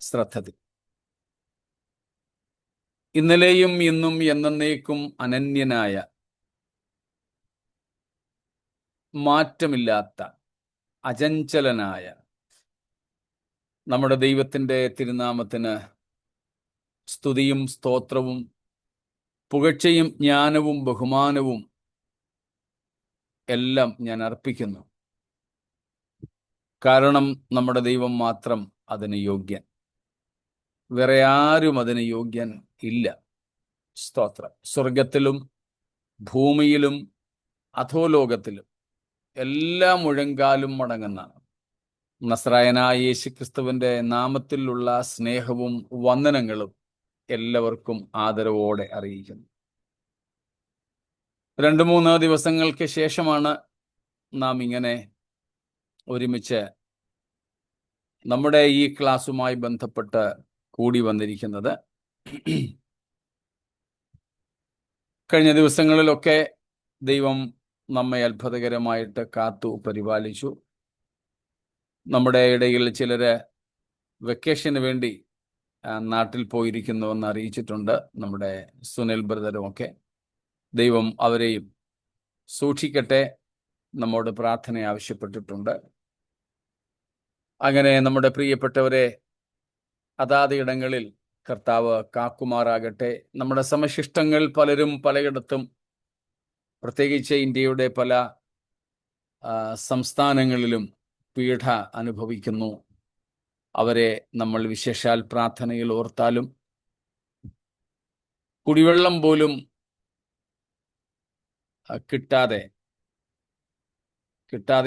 ശ്രദ്ധ. ഇന്നലെയും ഇന്നും എന്നേക്കും അനന്യനായ, മാറ്റമില്ലാത്ത, അചഞ്ചലനായ നമ്മുടെ ദൈവത്തിൻ്റെ തിരുനാമത്തിന് സ്തുതിയും സ്തോത്രവും പുകഴ്ചയും ജ്ഞാനവും ബഹുമാനവും എല്ലാം ഞാൻ അർപ്പിക്കുന്നു. കാരണം നമ്മുടെ ദൈവം മാത്രം അതിന് യോഗ്യൻ. വേറെ ആരും അതിന് യോഗ്യൻ ഇല്ല. സ്തോത്രം. സ്വർഗത്തിലും ഭൂമിയിലും അധോലോകത്തിലും എല്ലാ മുഴങ്കാലും മടങ്ങുന്ന നസ്രായനായ യേശുക്രിസ്തുവിൻ്റെ നാമത്തിലുള്ള സ്നേഹവും വന്ദനങ്ങളും എല്ലാവർക്കും ആദരവോടെ അറിയിക്കുന്നു. 2-3 ദിവസങ്ങൾക്ക് ശേഷമാണ് നാം ഇങ്ങനെ ഒരുമിച്ച് നമ്മുടെ ഈ ക്ലാസ്സുമായി ബന്ധപ്പെട്ട് കൂടി വന്നിരിക്കുന്നത്. കഴിഞ്ഞ ദിവസങ്ങളിലൊക്കെ ദൈവം നമ്മെ അത്ഭുതകരമായിട്ട് കാത്തു പരിപാലിച്ചു. നമ്മുടെ ഇടയിൽ ചിലര് വെക്കേഷന് വേണ്ടി നാട്ടിൽ പോയിരിക്കുന്നുവെന്ന് അറിയിച്ചിട്ടുണ്ട്. നമ്മുടെ സുനിൽ ബ്രദറുമൊക്കെ. ദൈവം അവരെയും സൂക്ഷിക്കട്ടെ, നമ്മോട് പ്രാർത്ഥന ആവശ്യപ്പെട്ടിട്ടുണ്ട്. അങ്ങനെ നമ്മുടെ പ്രിയപ്പെട്ടവരെ അതാത് ഇടങ്ങളിൽ കർത്താവ് കാക്കുമാറാകട്ടെ. നമ്മുടെ സമശിഷ്ടങ്ങൾ പലരും പലയിടത്തും, പ്രത്യേകിച്ച് ഇന്ത്യയുടെ പല സംസ്ഥാനങ്ങളിലും പീഡ അനുഭവിക്കുന്നു. അവരെ നമ്മൾ വിശേഷാൽ പ്രാർത്ഥനയിൽ ഓർത്താലും, കുടിവെള്ളം പോലും കിട്ടാതെ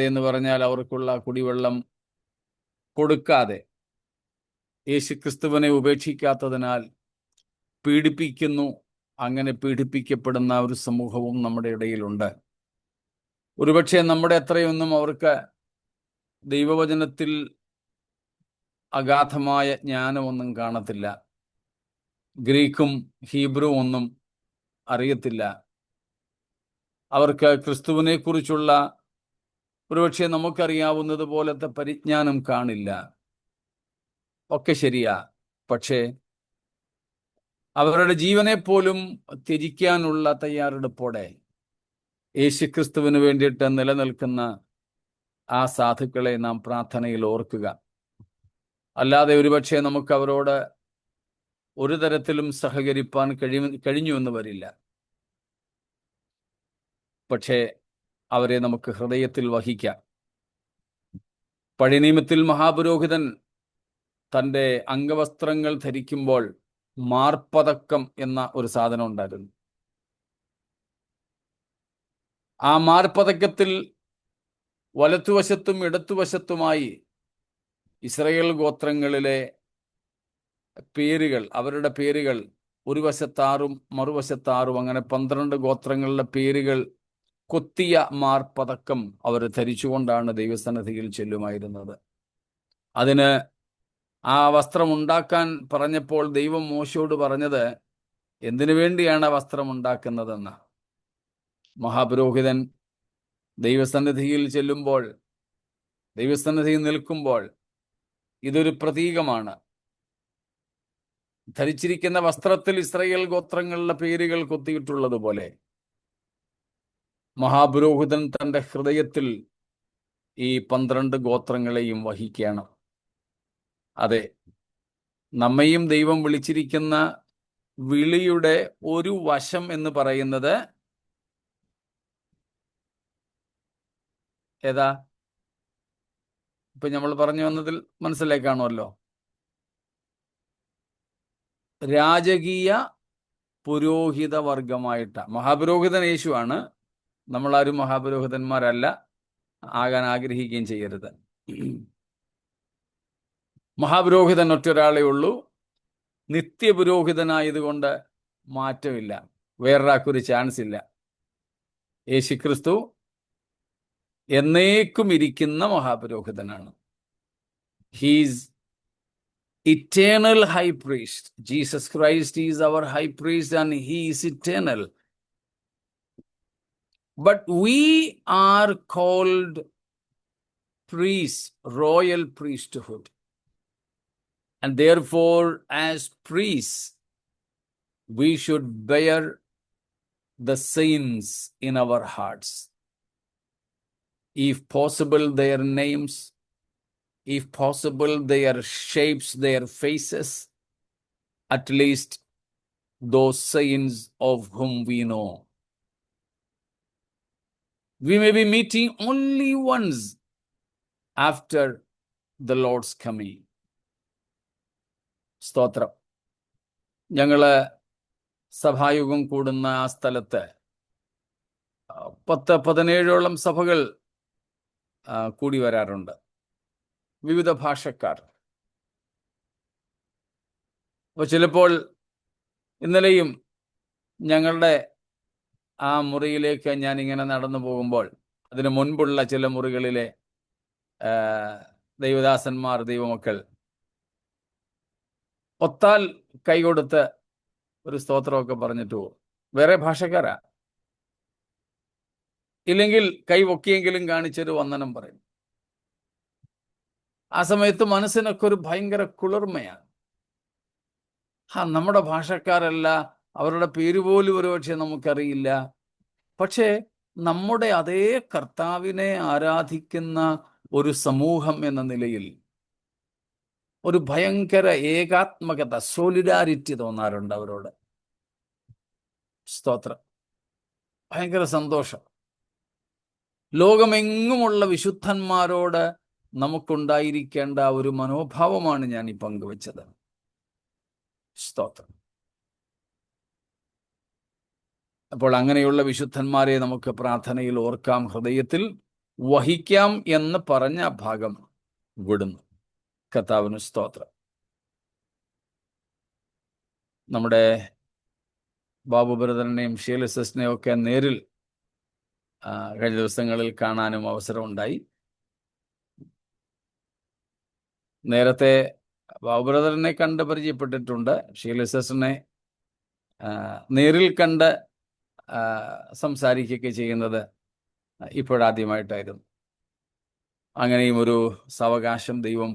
എന്ന് പറഞ്ഞാൽ അവർക്കുള്ള കുടിവെള്ളം കൊടുക്കാതെ യേശുക്രിസ്തുവിനെ ഉപേക്ഷിക്കാത്തതിനാൽ പീഡിപ്പിക്കുന്നു. അങ്ങനെ പീഡിപ്പിക്കപ്പെടുന്ന ഒരു സമൂഹവും നമ്മുടെ ഇടയിലുണ്ട്. ഒരുപക്ഷെ നമ്മുടെ അത്രയൊന്നും അവർക്ക് ദൈവവചനത്തിൽ അഗാധമായ ജ്ഞാനമൊന്നും കാണത്തില്ല. ഗ്രീക്കും ഹീബ്രു ഒന്നും അറിയത്തില്ല. അവർക്ക് ക്രിസ്തുവിനെ കുറിച്ചുള്ള ഒരുപക്ഷെ നമുക്കറിയാവുന്നത് പോലത്തെ പരിജ്ഞാനം കാണില്ല. ഒക്കെ ശരിയാ. പക്ഷേ അവരുടെ ജീവനെ പോലും ത്യജിക്കാനുള്ള തയ്യാറെടുപ്പോടെ യേശുക്രിസ്തുവിന് വേണ്ടിയിട്ട് നിലനിൽക്കുന്ന ആ സാധുക്കളെ നാം പ്രാർത്ഥനയിൽ ഓർക്കുക. അല്ലാതെ ഒരുപക്ഷെ നമുക്ക് അവരോട് ഒരു തരത്തിലും സഹകരിപ്പാൻ കഴിഞ്ഞു എന്ന് വരില്ല. പക്ഷേ അവരെ നമുക്ക് ഹൃദയത്തിൽ വഹിക്കാം. പഴയ നിയമത്തിൽ മഹാപുരോഹിതൻ തൻ്റെ അംഗവസ്ത്രങ്ങൾ ധരിക്കുമ്പോൾ മാർപ്പതക്കം എന്ന ഒരു സാധനം ഉണ്ടായിരുന്നു. ആ മാർപ്പതക്കത്തിൽ വലത്തുവശത്തും ഇടത്തുവശത്തുമായി ഇസ്രായേൽ ഗോത്രങ്ങളിലെ പേരുകൾ, അവരുടെ പേരുകൾ ഒരു വശത്താറും മറുവശത്താറും, അങ്ങനെ 12 ഗോത്രങ്ങളുടെ പേരുകൾ കൊത്തിയ മാർപ്പതക്കം അവർ ധരിച്ചുകൊണ്ടാണ് ദൈവസന്നിധിയിൽ ചെല്ലുമായിരുന്നത്. അതിന് ആ വസ്ത്രം ഉണ്ടാക്കാൻ പറഞ്ഞപ്പോൾ ദൈവം മോശയോട് പറഞ്ഞത് എന്തിനു വേണ്ടിയാണ് ആ വസ്ത്രം ഉണ്ടാക്കുന്നതെന്ന്. മഹാപുരോഹിതൻ ദൈവസന്നിധിയിൽ ചെല്ലുമ്പോൾ, ദൈവസന്നിധിയിൽ നിൽക്കുമ്പോൾ ഇതൊരു പ്രതീകമാണ്. ധരിച്ചിരിക്കുന്ന വസ്ത്രത്തിൽ ഇസ്രായേൽ ഗോത്രങ്ങളുടെ പേരുകൾ കൊത്തിയിട്ടുള്ളതുപോലെ മഹാപുരോഹിതൻ തൻ്റെ ഹൃദയത്തിൽ ഈ 12 ഗോത്രങ്ങളെയും വഹിക്കണം. അതെ, നമ്മയും ദൈവം വിളിച്ചിരിക്കുന്ന വിളിയുടെ ഒരു വശം എന്ന് പറയുന്നത് ഏതാ? ഇപ്പൊ നമ്മൾ പറഞ്ഞു വന്നതിൽ മനസ്സിലായി കാണുമല്ലോ. രാജകീയ പുരോഹിത വർഗമായിട്ട്. മഹാപുരോഹിതൻ യേശുവാണ്. നമ്മളാരും മഹാപുരോഹിതന്മാരല്ല, ആകാൻ ആഗ്രഹിക്കുകയും ചെയ്യരുത്. മഹാപുരോഹിതൻ ഒറ്റൊരാളേ ഉള്ളൂ. നിത്യപുരോഹിതനായതുകൊണ്ട് മാറ്റമില്ല. വേറൊരാൾക്കൊരു ചാൻസ് ഇല്ല. യേശുക്രിസ്തു എന്നേക്കും ഇരിക്കുന്ന മഹാപുരോഹിതനാണ്. He's eternal high priest. Jesus Christ is our high priest and he is eternal. But we are called. priests, royal priesthood. And therefore, as priests, we should bear the sins in our hearts. If possible, their names, if possible, their shapes, their faces, at least those saints of whom we know. We may be meeting only once after the Lord's coming. സ്തോത്രം. ഞങ്ങള് സഭായുഗം കൂടുന്ന ആ സ്ഥലത്ത് 10-17ഓളം സഭകൾ കൂടി വരാറുണ്ട്, വിവിധ ഭാഷക്കാർ. അപ്പൊ ചിലപ്പോൾ ഇന്നലെയും ഞങ്ങളുടെ ആ മുറിയിലേക്ക് ഞാനിങ്ങനെ നടന്നു പോകുമ്പോൾ അതിനു മുൻപുള്ള ചില മുറികളിലെ ദൈവദാസന്മാർ, ദൈവമക്കൾ ഒത്താൽ കൈകൊടുത്ത് ഒരു സ്തോത്രമൊക്കെ പറഞ്ഞിട്ട് പോകും. വേറെ ഭാഷക്കാരാ, ഇല്ലെങ്കിൽ കൈ പൊക്കിയെങ്കിലും കാണിച്ചൊരു വന്ദനം പറയും. ആ സമയത്ത് മനസ്സിനൊക്കെ ഒരു ഭയങ്കര കുളിർമയാണ്. നമ്മുടെ ഭാഷക്കാരല്ല, അവരുടെ പേര് പോലും ഒരുപക്ഷെ നമുക്കറിയില്ല. പക്ഷേ നമ്മുടെ അതേ കർത്താവിനെ ആരാധിക്കുന്ന ഒരു സമൂഹം എന്ന നിലയിൽ ഒരു ഭയങ്കര ഏകാത്മകത, സോളിഡാരിറ്റി തോന്നാറുണ്ട് അവരോട്. സ്തോത്രം. ഭയങ്കര സന്തോഷം. ലോകമെങ്ങുമുള്ള വിശുദ്ധന്മാരോട് നമുക്കുണ്ടായിരിക്കേണ്ട ഒരു മനോഭാവമാണ് ഞാൻ ഈ പങ്കുവച്ചത്. സ്തോത്രം. അപ്പോൾ അങ്ങനെയുള്ള വിശുദ്ധന്മാരെ നമുക്ക് പ്രാർത്ഥനയിൽ ഓർക്കാം, ഹൃദയത്തിൽ വഹിക്കാം എന്ന് പറഞ്ഞ ഭാഗം വിടുന്നു. കർത്താവിന് സ്തോത്രം. നമ്മുടെ ബാബു ബ്രദറിനെയും ഷീല സിസ്റ്ററിനെയും ഒക്കെ നേരിൽ കഴിഞ്ഞ ദിവസങ്ങളിൽ കാണാനും അവസരമുണ്ടായി. നേരത്തെ ബാബു ബ്രദറിനെ കണ്ട് പരിചയപ്പെട്ടിട്ടുണ്ട്. ഷീല സിസ്റ്ററിനെ നേരിൽ കണ്ട് സംസാരിക്കുകയൊക്കെ ചെയ്യുന്നത് ഇപ്പോഴാദ്യമായിട്ടായിരുന്നു. അങ്ങനെയും ഒരു സാവകാശം ദൈവം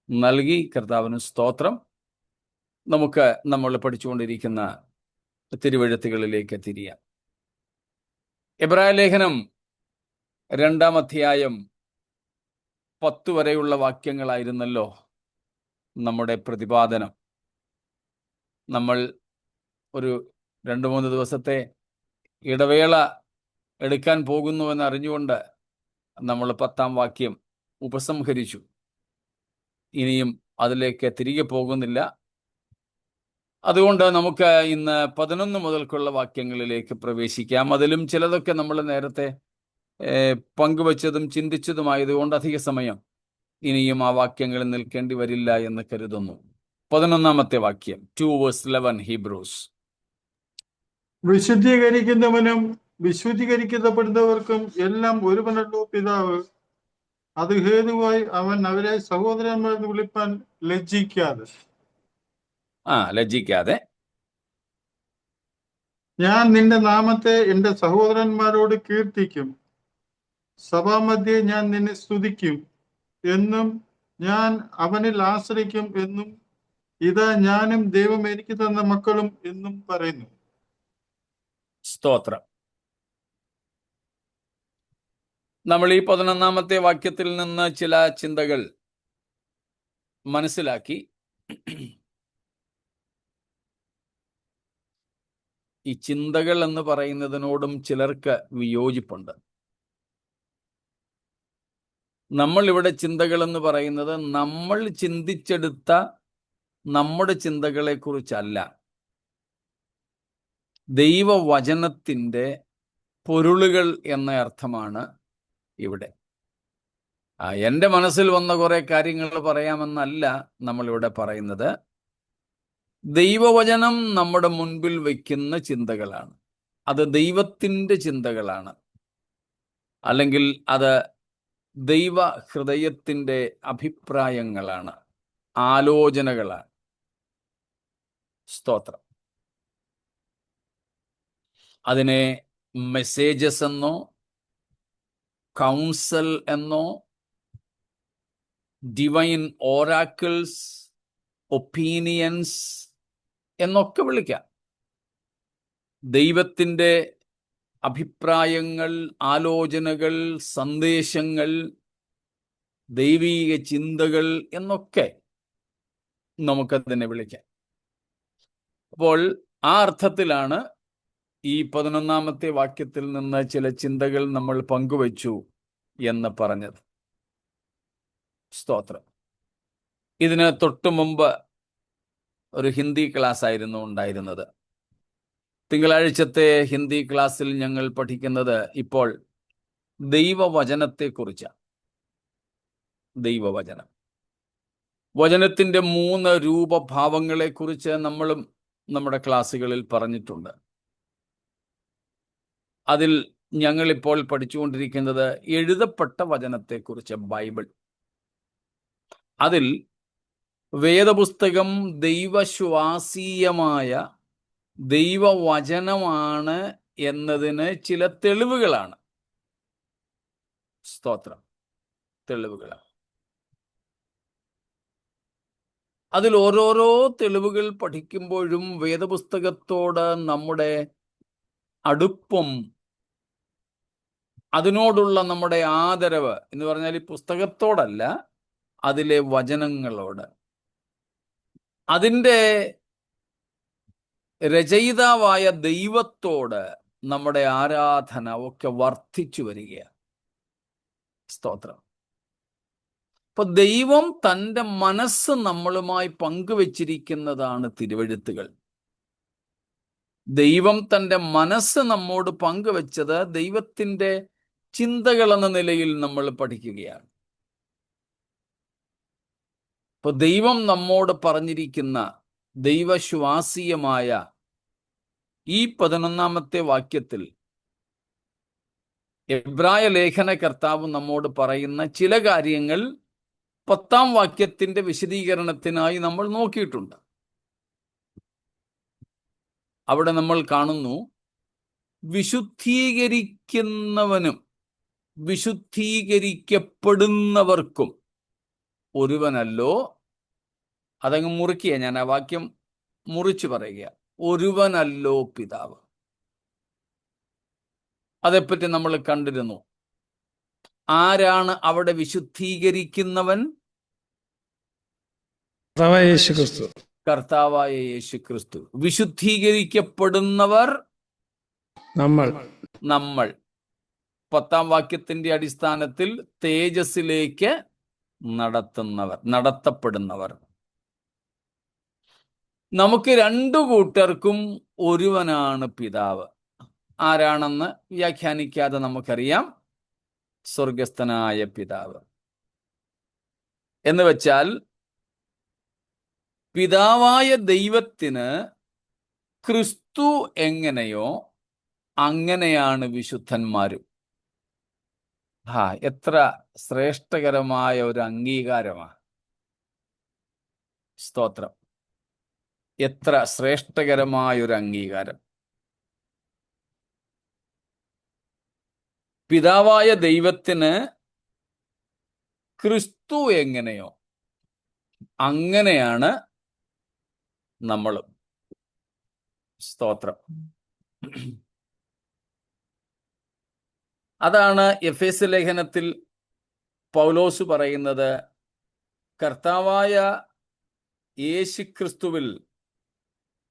നൽകി. കർത്താവിന് സ്തോത്രം. നമുക്ക് നമ്മൾ പഠിച്ചുകൊണ്ടിരിക്കുന്ന തിരുവെഴുത്തുകളിലേക്ക് തിരിയാം. എബ്രായ ലേഖനം 2-ാം അധ്യായം 10 വരെയുള്ള വാക്യങ്ങളായിരുന്നല്ലോ നമ്മുടെ പ്രതിപാദനം. നമ്മൾ ഒരു 2-3 ദിവസത്തെ ഇടവേള എടുക്കാൻ പോകുന്നുവെന്ന് അറിഞ്ഞുകൊണ്ട് നമ്മൾ 10-ാം വാക്യം ഉപസംഹരിച്ചു. ഇനിയും അതിലേക്ക് തിരികെ പോകുന്നില്ല. അതുകൊണ്ട് നമുക്ക് ഇന്ന് 11 മുതൽക്കുള്ള വാക്യങ്ങളിലേക്ക് പ്രവേശിക്കാം. അതിലും ചിലതൊക്കെ നമ്മൾ നേരത്തെ പങ്കുവച്ചതും ചിന്തിച്ചതുമായതുകൊണ്ട് അധിക സമയം ഇനിയും ആ വാക്യങ്ങളിൽ നിൽക്കേണ്ടി വരില്ല എന്ന് കരുതുന്നു. 11-ാമത്തെ വാക്യം, 2:11 ഹീബ്രൂസ്. വിശുദ്ധീകരിക്കുന്നവനും വിശുദ്ധീകരിക്കപ്പെടുന്നവർക്കും എല്ലാം ഒരുവനല്ലോ പിതാവ്. അത് ഹേതുവായി അവൻ അവരെ സഹോദരന്മാരെന്ന് വിളിപ്പാൻ ലജ്ജിക്കാതെ ഞാൻ നിന്റെ നാമത്തെ എന്റെ സഹോദരന്മാരോട് കീർത്തിക്കും. സഭാമധ്യേ ഞാൻ നിന്നെ സ്തുതിക്കും എന്നും ഞാൻ അവനിൽ ആശ്രയിക്കും എന്നും ഇതാ ഞാനും ദൈവം എനിക്ക് തന്ന മക്കളും എന്നും പറയുന്നു. സ്തോത്രം. നമ്മൾ ഈ 11-ാമത്തെ വാക്യത്തിൽ നിന്ന് ചില ചിന്തകൾ മനസ്സിലാക്കി. ഈ ചിന്തകൾ എന്ന് പറയുന്നതിനോടും ചിലർക്ക് വിയോജിപ്പുണ്ട്. നമ്മൾ ഇവിടെ ചിന്തകൾ എന്ന് പറയുന്നത് നമ്മൾ ചിന്തിച്ചെടുത്ത നമ്മുടെ ചിന്തകളെ കുറിച്ചല്ല, ദൈവവചനത്തിൻ്റെ പൊരുളുകൾ എന്ന അർത്ഥമാണ് ഇവിടെ. എൻ്റെ മനസ്സിൽ വന്ന കുറെ കാര്യങ്ങൾ പറയാമെന്നല്ല നമ്മളിവിടെ പറയുന്നത്. ദൈവവചനം നമ്മുടെ മുൻപിൽ വയ്ക്കുന്ന ചിന്തകളാണ്. അത് ദൈവത്തിൻ്റെ ചിന്തകളാണ്, അല്ലെങ്കിൽ അത് ദൈവ ഹൃദയത്തിൻ്റെ അഭിപ്രായങ്ങളാണ്, ആലോചനകളാണ്. സ്തോത്രം. അതിനെ മെസ്സേജസ് എന്നോ കൗൺസൽ എന്നോ ഡിവൈൻ ഓറാക്കിൾസ് ഒപ്പീനിയൻസ് എന്നൊക്കെ വിളിക്കാം. ദൈവത്തിൻ്റെ അഭിപ്രായങ്ങൾ, ആലോചനകൾ, സന്ദേശങ്ങൾ, ദൈവീക ചിന്തകൾ എന്നൊക്കെ നമുക്കതിനെ വിളിക്കാം. അപ്പോൾ ആ അർത്ഥത്തിലാണ് ഈ 11-ാമത്തെ വാക്യത്തിൽ നിന്ന് ചില ചിന്തകൾ നമ്മൾ പങ്കുവച്ചു എന്ന് പറഞ്ഞത്. സ്തോത്രം. ഇതിന് തൊട്ടു മുമ്പ് ഒരു ഹിന്ദി ക്ലാസ് ആയിരുന്നു ഉണ്ടായിരുന്നത്. തിങ്കളാഴ്ചത്തെ ഹിന്ദി ക്ലാസ്സിൽ ഞങ്ങൾ പഠിക്കുന്നത് ഇപ്പോൾ ദൈവവചനത്തെക്കുറിച്ചാണ്. ദൈവവചനം, വചനത്തിൻ്റെ 3 രൂപഭാവങ്ങളെക്കുറിച്ച് നമ്മളും നമ്മുടെ ക്ലാസ്സുകളിൽ പറഞ്ഞിട്ടുണ്ട്. അതിൽ ഞങ്ങളിപ്പോൾ പഠിച്ചുകൊണ്ടിരിക്കുന്നത് എഴുതപ്പെട്ട വചനത്തെക്കുറിച്ച്, ബൈബിൾ. അതിൽ വേദപുസ്തകം ദൈവശ്വാസീയമായ ദൈവവചനമാണ് എന്നതിന് ചില തെളിവുകളാണ്. സ്തോത്രം, തെളിവുകളാണ്. അതിൽ ഓരോരോ തെളിവുകൾ പഠിക്കുമ്പോഴും വേദപുസ്തകത്തോട് നമ്മുടെ അടുപ്പം, അതിനോടുള്ള നമ്മുടെ ആദരവ് എന്ന് പറഞ്ഞാൽ ഈ പുസ്തകത്തോടല്ല, അതിലെ വചനങ്ങളോട്, അതിൻ്റെ രചയിതാവായ ദൈവത്തോട് നമ്മുടെ ആരാധന ഒക്കെ വർദ്ധിച്ചു വരികയാണ്. സ്തോത്രം. അപ്പൊ ദൈവം തൻ്റെ മനസ്സ് നമ്മളുമായി പങ്കുവച്ചിരിക്കുന്നതാണ് തിരുവെഴുത്തുകൾ. ദൈവം തൻ്റെ മനസ്സ് നമ്മോട് പങ്കുവച്ചത് ദൈവത്തിൻ്റെ ചിന്തകൾ എന്ന നിലയിൽ നമ്മൾ പഠിക്കുകയാണ്. ഇപ്പൊ ദൈവം നമ്മോട് പറഞ്ഞിരിക്കുന്ന ദൈവശ്വാസീയമായ ഈ 11-ാമത്തെ വാക്യത്തിൽ എബ്രായ ലേഖനകർത്താവ് നമ്മോട് പറയുന്ന ചില കാര്യങ്ങൾ 10-ാം വാക്യത്തിന്റെ വിശദീകരണത്തിനായി നമ്മൾ നോക്കിയിട്ടുണ്ട്. അവിടെ നമ്മൾ കാണുന്നു, വിശുദ്ധീകരിക്കുന്നവനും വിശുദ്ധീകരിക്കപ്പെടുന്നവർക്കും ഒരുവനല്ലോ, അതങ്ങ് മുറിക്കുക, ഞാൻ ആ വാക്യം മുറിച്ചു പറയുക, ഒരുവനല്ലോ പിതാവ്. അതേപ്പറ്റി നമ്മൾ കണ്ടിരുന്നു. ആരാണ് അവിടെ വിശുദ്ധീകരിക്കുന്നവൻ? കർത്താവായ യേശു ക്രിസ്തു. വിശുദ്ധീകരിക്കപ്പെടുന്നവർ നമ്മൾ. 10-ാം വാക്യത്തിന്റെ അടിസ്ഥാനത്തിൽ തേജസ്സിലേക്ക് നടത്തപ്പെടുന്നവർ. നമുക്ക് 2 കൂട്ടർക്കും ഒരുവനാണ് പിതാവ്. ആരാണെന്ന് വ്യാഖ്യാനിക്കാതെ നമുക്കറിയാം, സ്വർഗസ്ഥനായ പിതാവ്. എന്ന് വെച്ചാൽ പിതാവായ ദൈവത്തിന് ക്രിസ്തു എങ്ങനെയോ അങ്ങനെയാണ് വിശുദ്ധന്മാരും. എത്ര ശ്രേഷ്ഠകരമായ ഒരു അംഗീകാരമാണ്. സ്തോത്രം. എത്ര ശ്രേഷ്ഠകരമായ ഒരു അംഗീകാരം. പിതാവായ ദൈവത്തിന് ക്രിസ്തു എങ്ങനെയോ അങ്ങനെയാണ് നമ്മളും. സ്തോത്രം. അതാണ് എഫേസ്യ ലേഖനത്തിൽ പൗലോസ് പറയുന്നത്, കർത്താവായ യേശുക്രിസ്തുവിൽ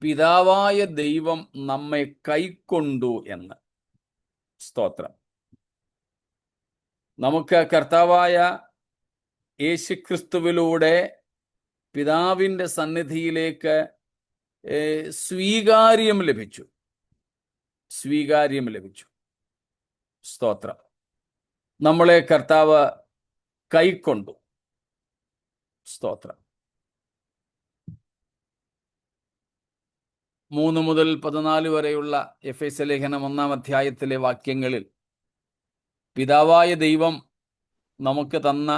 പിതാവായ ദൈവം നമ്മെ കൈക്കൊണ്ടു എന്ന്. സ്തോത്രം. നമുക്ക് കർത്താവായ യേശുക്രിസ്തുവിലൂടെ പിതാവിൻ്റെ സന്നിധിയിലേക്ക് സ്വീകാര്യം ലഭിച്ചു. സ്തോത്രം. നമ്മളെ കർത്താവ് കൈക്കൊണ്ടു. സ്തോത്രം. 3 മുതൽ 14 വരെയുള്ള എഫേസ്യ ലേഖനം 1-ാം അധ്യായത്തിലെ വാക്യങ്ങളിൽ പിതാവായ ദൈവം നമുക്ക് തന്ന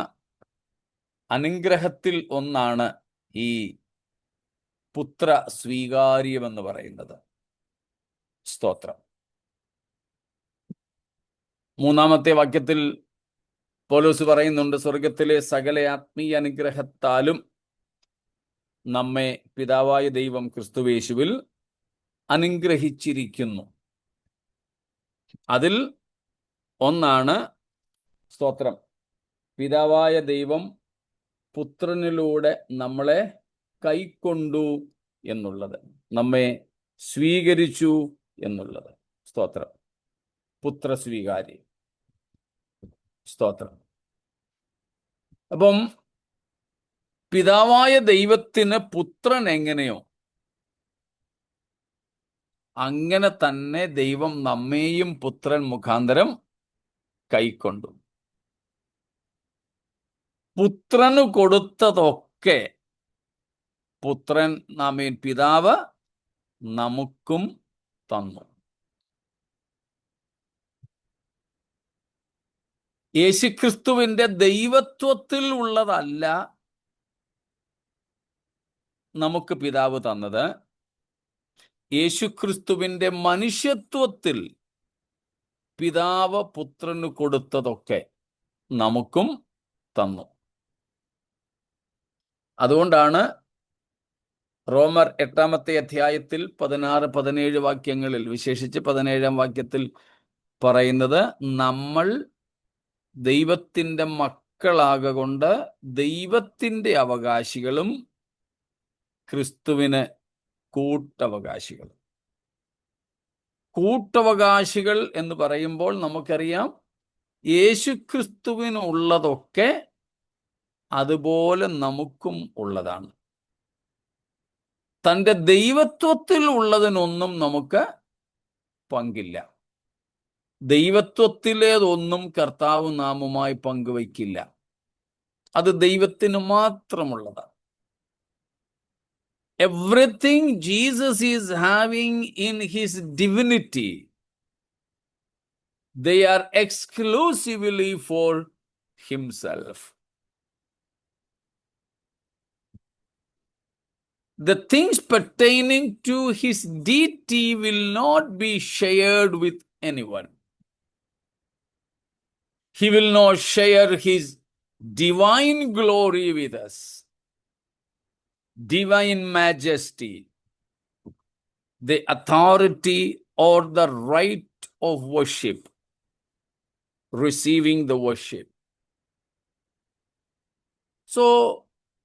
അനുഗ്രഹത്തിൽ ഒന്നാണ് ഈ പുത്ര സ്വീകാര്യമെന്ന് പറയുന്നത്. സ്തോത്രം. 3-ാമത്തെ വാക്യത്തിൽ പൗലോസ് പറയുന്നുണ്ട്, സ്വർഗത്തിലെ സകല ആത്മീയ അനുഗ്രഹത്താലും നമ്മെ പിതാവായ ദൈവം ക്രിസ്തുവേശുവിൽ അനുഗ്രഹിച്ചിരിക്കുന്നു. അതിൽ ഒന്നാണ്, സ്തോത്രം, പിതാവായ ദൈവം പുത്രനിലൂടെ നമ്മളെ കൈക്കൊണ്ടു എന്നുള്ളത്, നമ്മെ സ്വീകരിച്ചു എന്നുള്ളത്. സ്തോത്രം. പുത്രസ്വീകാരി. സ്തോത്രം. അപ്പം പിതാവായ ദൈവത്തിന് പുത്രൻ എങ്ങനെയോ അങ്ങനെ തന്നെ ദൈവം നമ്മെയും പുത്രൻ മുഖാന്തരം കൈക്കൊണ്ടു. പുത്രന് കൊടുത്തതൊക്കെ പുത്രൻ, പിതാവ് നമുക്കും തന്നു. യേശുക്രിസ്തുവിന്റെ ദൈവത്വത്തിൽ ഉള്ളതല്ല നമുക്ക് പിതാവ് തന്നത്, യേശുക്രിസ്തുവിന്റെ മനുഷ്യത്വത്തിൽ പിതാവ് പുത്രന് കൊടുത്തതൊക്കെ നമുക്കും തന്നു. അതുകൊണ്ടാണ് റോമർ 8-ാമത്തെ അധ്യായത്തിൽ 16-17 വാക്യങ്ങളിൽ, വിശേഷിച്ച് 17-ാം വാക്യത്തിൽ പറയുന്നത്, നമ്മൾ ദൈവത്തിന്റെ മക്കളാകൊണ്ട് ദൈവത്തിന്റെ അവകാശികളും ക്രിസ്തുവിന് കൂട്ടവകാശികളും. കൂട്ടവകാശികൾ എന്ന് പറയുമ്പോൾ നമുക്കറിയാം, യേശുക്രിസ്തുവിനുള്ളതൊക്കെ അതുപോലെ നമുക്കും ഉള്ളതാണ്. തൻ്റെ ദൈവത്വത്തിൽ ഉള്ളതിനൊന്നും നമുക്ക് പങ്കില്ല. ദൈവത്വത്തിലേതൊന്നും കർത്താവ് നാമുമായി പങ്കുവയ്ക്കില്ല. അത് ദൈവത്തിന് മാത്രമുള്ളതാണ്. Everything Jesus is having in his divinity, they are exclusively for himself. The things pertaining to his deity will not be shared with anyone. He will not share his divine glory with us, divine majesty, the authority or the right of worship, receiving the worship. So,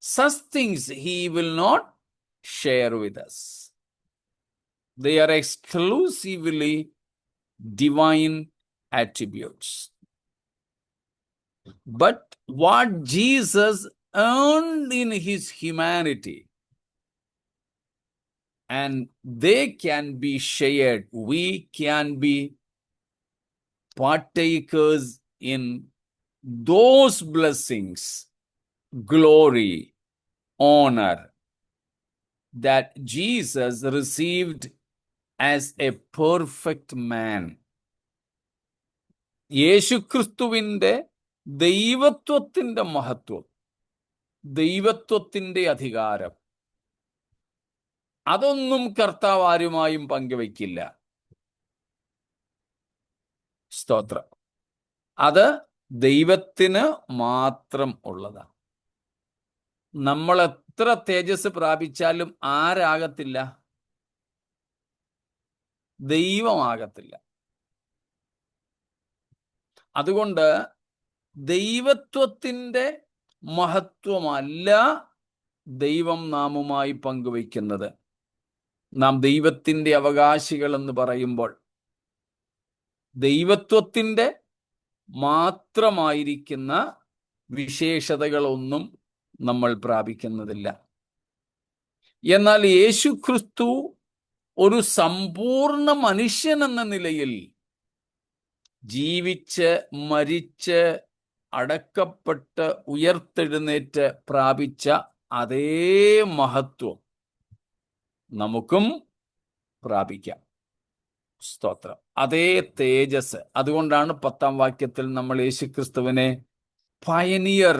such things he will not share with us. They are exclusively divine attributes. But what Jesus earned in his humanity, and they can be shared, we can be partakers in those blessings, glory, honor that Jesus received as a perfect man. യേശുക്രിസ്തുവിന്റെ ദൈവത്വത്തിന്റെ മഹത്വം, ദൈവത്വത്തിന്റെ അധികാരം, അതൊന്നും കർത്താവ് ആരുമായും പങ്കുവയ്ക്കില്ല. സ്തോത്രം. അത് ദൈവത്തിന് മാത്രം ഉള്ളതാണ്. നമ്മൾ എത്ര തേജസ് പ്രാപിച്ചാലും ആരാകത്തില്ല? ദൈവമാകത്തില്ല. അതുകൊണ്ട് ദൈവത്വത്തിന്റെ മഹത്വമല്ല ദൈവം നാമുമായി പങ്കുവയ്ക്കുന്നത്. നാം ദൈവത്തിന്റെ അവകാശികൾ എന്ന് പറയുമ്പോൾ ദൈവത്വത്തിന്റെ മാത്രമായിരിക്കുന്ന വിശേഷതകളൊന്നും നമ്മൾ പ്രാപിക്കുന്നതില്ല. എന്നാൽ യേശുക്രിസ്തു ഒരു സമ്പൂർണ്ണ മനുഷ്യൻ എന്ന നിലയിൽ ജീവിച്ച് മരിച്ച് അടക്കപ്പെട്ട് ഉയർത്തെഴുന്നേറ്റ് പ്രാപിച്ച അതേ മഹത്വം നമുക്കും പ്രാപിക്കാം. സ്തോത്രം. അതേ തേജസ്. അതുകൊണ്ടാണ് 10-ാം വാക്യത്തിൽ നമ്മൾ യേശുക്രിസ്തുവിനെ പയനിയർ,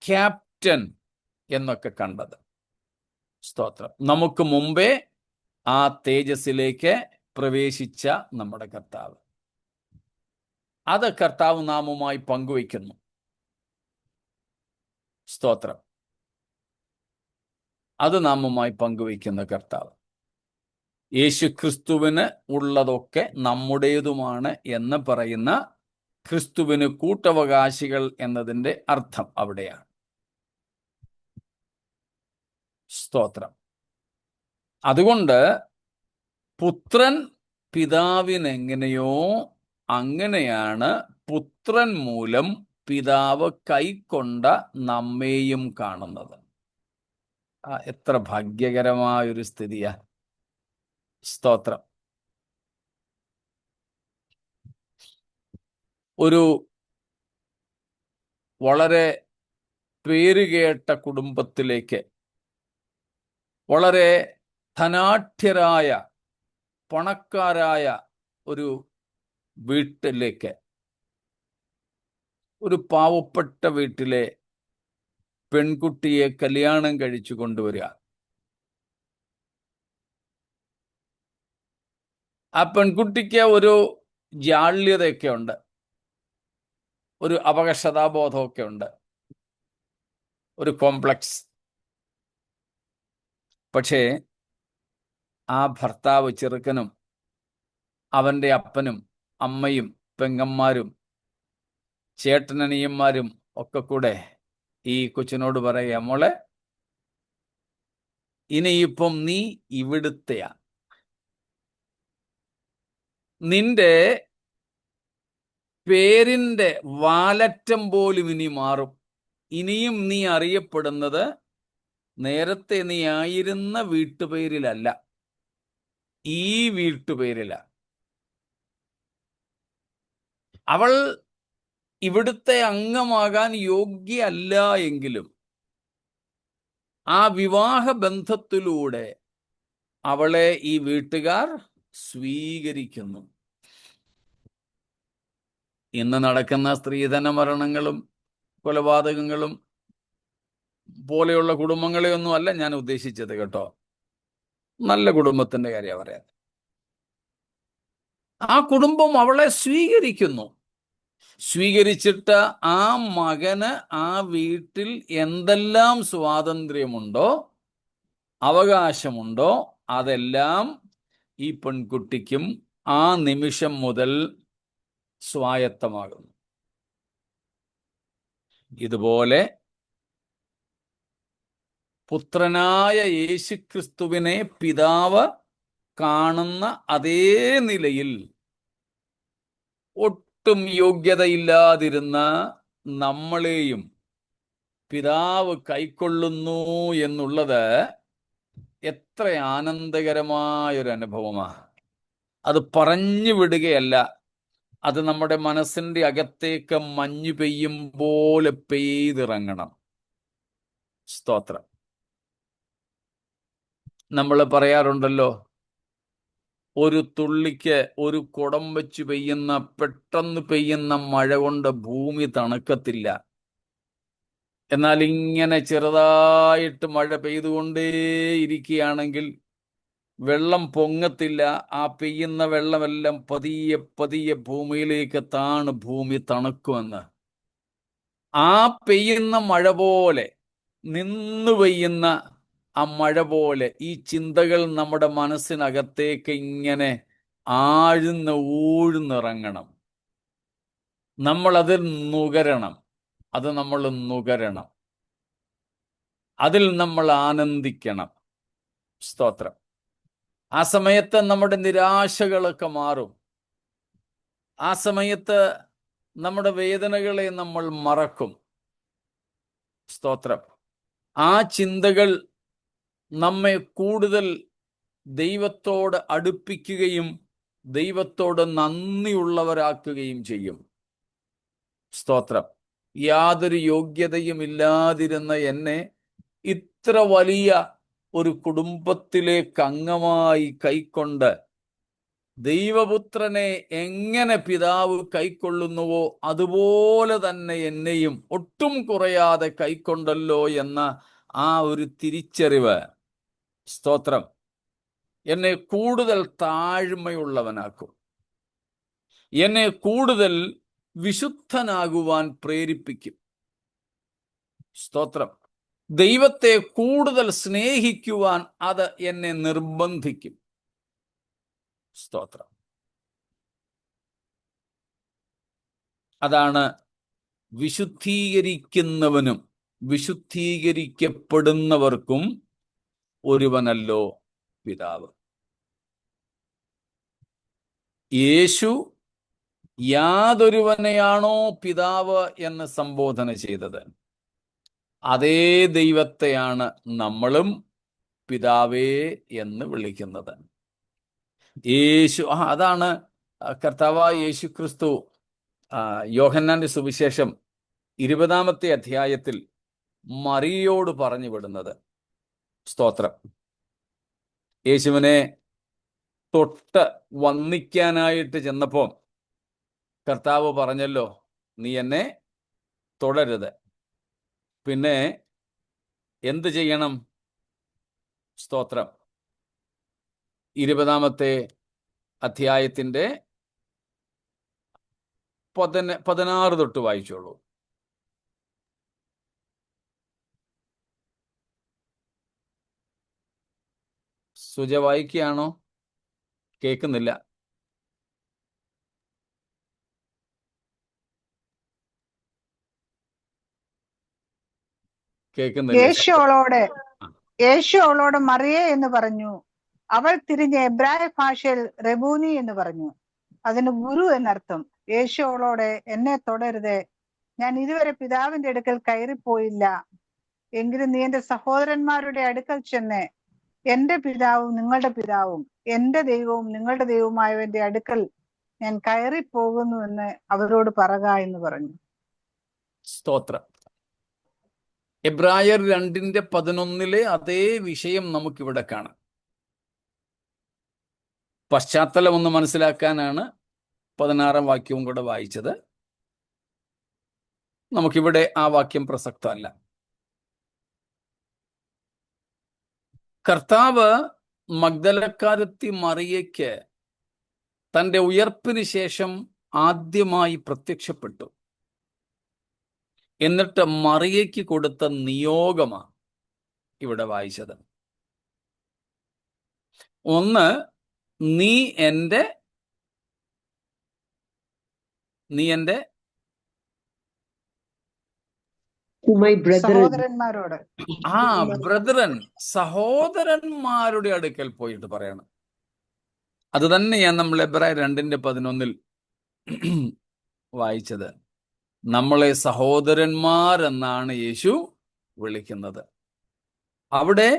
ക്യാപ്റ്റൻ എന്നൊക്കെ കണ്ടത്. സ്തോത്രം. നമുക്ക് മുമ്പേ ആ തേജസ്സിലേക്ക് പ്രവേശിച്ച നമ്മുടെ കർത്താവ്, അത് കർത്താവ് നാമുമായി പങ്കുവയ്ക്കുന്നു. സ്തോത്രം. അത് നാമുമായി പങ്കുവയ്ക്കുന്ന കർത്താവ്. യേശു ക്രിസ്തുവിന് ഉള്ളതൊക്കെ നമ്മുടേതുമാണ് എന്ന് പറയുന്ന ക്രിസ്തുവിന് കൂട്ടവകാശികൾ എന്നതിൻ്റെ അർത്ഥം അവിടെയാണ്. സ്തോത്രം. അതുകൊണ്ട് പുത്രൻ പിതാവിനെങ്ങനെയോ അങ്ങനെയാണ് പുത്രൻ മൂലം പിതാവ് കൈക്കൊണ്ട നമ്മെയും കാണുന്നത്. എത്ര ഭാഗ്യകരമായൊരു സ്ഥിതിയാ. സ്തോത്രം. ഒരു വളരെ പേരുകേട്ട കുടുംബത്തിലേക്ക്, വളരെ ധനാഢ്യരായ പണക്കാരായ ഒരു വീട്ടിലേക്ക്, ഒരു പാവപ്പെട്ട വീട്ടിലെ പെൺകുട്ടിയെ കല്യാണം കഴിച്ചു കൊണ്ടുവരിക. ആ പെൺകുട്ടിക്ക് ഒരു ജാള്യതയൊക്കെ ഉണ്ട്, ഒരു അപകർഷതാബോധമൊക്കെ ഉണ്ട്, ഒരു കോംപ്ലക്സ്. പക്ഷേ ആ ഭർത്താവ് ചെറുക്കനും അവൻ്റെ അപ്പനും അമ്മയും പെങ്ങന്മാരും ചേട്ടനനിയന്മാരും ഒക്കെ കൂടെ ഈ കൊച്ചിനോട് പറയുക, മോളെ, ഇനിയിപ്പം നീ ഇവിടുത്തെയാ, നിന്റെ പേരിൻ്റെ വാലറ്റം പോലും ഇനി മാറും. ഇനിയും നീ അറിയപ്പെടുന്നത് നേരത്തെ നീ ആയിരുന്ന വീട്ടുപേരിലല്ല, ഈ വീട്ടുപേരില. അവൾ ഇവിടുത്തെ അംഗമാകാൻ യോഗ്യല്ല എങ്കിലും ആ വിവാഹ ബന്ധത്തിലൂടെ അവളെ ഈ വീട്ടുകാർ സ്വീകരിക്കുന്നു. ഇന്ന് നടക്കുന്ന സ്ത്രീധന മരണങ്ങളും കൊലപാതകങ്ങളും പോലെയുള്ള കുടുംബങ്ങളെയൊന്നും അല്ല ഞാൻ ഉദ്ദേശിച്ചത് കേട്ടോ. നല്ല കുടുംബത്തിന്റെ കാര്യം പറയാം. ആ കുടുംബം അവളെ സ്വീകരിക്കുന്നു. സ്വീകരിച്ചിട്ട് ആ മകന് ആ വീട്ടിൽ എന്തെല്ലാം സ്വാതന്ത്ര്യമുണ്ടോ, അവകാശമുണ്ടോ, അതെല്ലാം ഈ പെൺകുട്ടിക്കും ആ നിമിഷം മുതൽ സ്വായത്തമാകുന്നു. ഇതുപോലെ പുത്രനായ യേശുക്രിസ്തുവിനെ പിതാവ് കാണുന്ന അതേ നിലയിൽ ഒട്ടും യോഗ്യതയില്ലാതിരുന്ന നമ്മളെയും പിതാവ് കൈക്കൊള്ളുന്നു എന്നുള്ളത് എത്ര ആനന്ദകരമായൊരു അനുഭവമാണ്. അത് പറഞ്ഞു വിടുകയല്ല, അത് നമ്മുടെ മനസ്സിൻ്റെ അകത്തേക്ക് മഞ്ഞു പെയ്യും പോലെ പെയ്തിറങ്ങണം. സ്തോത്രം. നമ്മൾ പറയാറുണ്ടല്ലോ, ഒരു തുള്ളിക്ക് ഒരു കുടം വെച്ച് പെട്ടെന്ന് പെയ്യുന്ന മഴ കൊണ്ട് ഭൂമി തണുക്കത്തില്ല. എന്നാൽ ഇങ്ങനെ ചെറുതായിട്ട് മഴ പെയ്തുകൊണ്ടേയിരിക്കുകയാണെങ്കിൽ വെള്ളം പൊങ്ങത്തില്ല. ആ പെയ്യുന്ന വെള്ളമെല്ലാം പതിയെ പതിയെ ഭൂമിയിലേക്ക് ഭൂമി തണുക്കുമെന്ന്. ആ പെയ്യുന്ന മഴ പോലെ, നിന്നു പെയ്യുന്ന ആ മഴ പോലെ ഈ ചിന്തകൾ നമ്മുടെ മനസ്സിനകത്തേക്ക് ഇങ്ങനെ ഊഴ്ന്നിറങ്ങണം. നമ്മളതിൽ നുകരണം. അത് നമ്മൾ നുകരണം. അതിൽ നമ്മൾ ആനന്ദിക്കണം. സ്തോത്രം. ആ സമയത്ത് നമ്മുടെ നിരാശകളൊക്കെ മാറും. ആ സമയത്ത് നമ്മുടെ വേദനകളെ നമ്മൾ മറക്കും. സ്തോത്രം. ആ ചിന്തകൾ നമ്മെ കൂടുതൽ ദൈവത്തോട് അടുപ്പിക്കുകയും ദൈവത്തോട് നന്ദിയുള്ളവരാക്കുകയും ചെയ്യും. സ്തോത്രം. യാതൊരു യോഗ്യതയും ഇല്ലാതിരുന്ന എന്നെ ഇത്ര വലിയ ഒരു കുടുംബത്തിലേക്ക് അംഗമായി കൈക്കൊണ്ട് ദൈവപുത്രനെ എങ്ങനെ പിതാവ് കൈക്കൊള്ളുന്നുവോ അതുപോലെ തന്നെ എന്നെയും ഒട്ടും കുറയാതെ കൈക്കൊണ്ടല്ലോ എന്ന ആ ഒരു തിരിച്ചറിവ്, സ്തോത്രം, എന്നെ കൂടുതൽ താഴ്മയുള്ളവനാക്കും. എന്നെ കൂടുതൽ വിശുദ്ധനാകുവാൻ പ്രേരിപ്പിക്കും. സ്തോത്രം. ദൈവത്തെ കൂടുതൽ സ്നേഹിക്കുവാൻ അത് എന്നെ നിർബന്ധിക്കും. സ്തോത്രം. അതാണ് വിശുദ്ധീകരിക്കുന്നവനും വിശുദ്ധീകരിക്കപ്പെടുന്നവർക്കും ഒരുവനല്ലോ പിതാവ്. യേശു യാതൊരുവനെയാണോ പിതാവ് എന്ന് സംബോധന ചെയ്തത്, അതേ ദൈവത്തെയാണ് നമ്മളും പിതാവേ എന്ന് വിളിക്കുന്നത്. യേശു അതാണ് കർത്താവായ യേശു ക്രിസ്തു യോഹന്നാന്റെ സുവിശേഷം 20-ാമത്തെ അധ്യായത്തിൽ മറിയയോട് പറഞ്ഞു വിടുന്നത്. സ്തോത്രം. യേശുവിനെ തൊട്ട് വന്ദിക്കാനായിട്ട് ചെന്നപ്പോൾ കർത്താവ് പറഞ്ഞല്ലോ, നീ എന്നെ തൊടരുത്. പിന്നെ എന്ത് ചെയ്യണം? സ്തോത്രം. 20-ാമത്തെ അധ്യായത്തിന്റെ 16 തൊട്ട് വായിച്ചോളൂ. സുജ വായിക്കുകയാണോ? കേൾക്കുന്നില്ല. കേൾക്കുന്നില്ല. യേശു അവളോട് മറിയേ എന്ന് പറഞ്ഞു. അവൾ തിരിഞ്ഞ് എബ്രായ ഭാഷയിൽ റെബൂനി എന്ന് പറഞ്ഞു. അതിന് ഗുരു എന്നർത്ഥം. യേശു അവളോട്, എന്നെ തൊടരുത്, ഞാൻ ഇതുവരെ പിതാവിന്റെ അടുക്കൽ കയറിപ്പോയില്ല. എങ്കിലും നീ എന്റെ സഹോദരന്മാരുടെ അടുക്കൽ ചെന്ന് എന്റെ പിതാവും നിങ്ങളുടെ പിതാവും എന്റെ ദൈവവും നിങ്ങളുടെ ദൈവവുമായവന്റെ അടുക്കൽ ഞാൻ കയറിപ്പോകുന്നു എന്ന് അവരോട് പറക എന്ന് പറഞ്ഞു. സ്തോത്രം. എബ്രായർ 2:11 അതേ വിഷയം നമുക്കിവിടെ കാണാം. പശ്ചാത്തലം ഒന്ന് മനസ്സിലാക്കാനാണ് 16-ാം വാക്യവും കൂടെ വായിച്ചത്. നമുക്കിവിടെ ആ വാക്യം പ്രസക്തമല്ല. കർത്താവ് മഗ്ദലക്കാരത്തി മറിയയ്ക്ക് തൻ്റെ ഉയർപ്പിന് ശേഷം ആദ്യമായി പ്രത്യക്ഷപ്പെട്ടു. എന്നിട്ട് മറിയയ്ക്ക് കൊടുത്ത നിയോഗമാണ് ഇവിടെ വായിച്ചത്. ഒന്ന്, നീ എൻ്റെ സഹോദരന്മാരോട് സഹോദരന്മാരുടെ അടുക്കൽ പോയിട്ട് പറയണം. അത് തന്നെയാണ് നമ്മൾ എബ്രായർ 2:11 വായിച്ചത്. നമ്മളെ സഹോദരന്മാരെന്നാണ് യേശു വിളിക്കുന്നത്. അവിടെ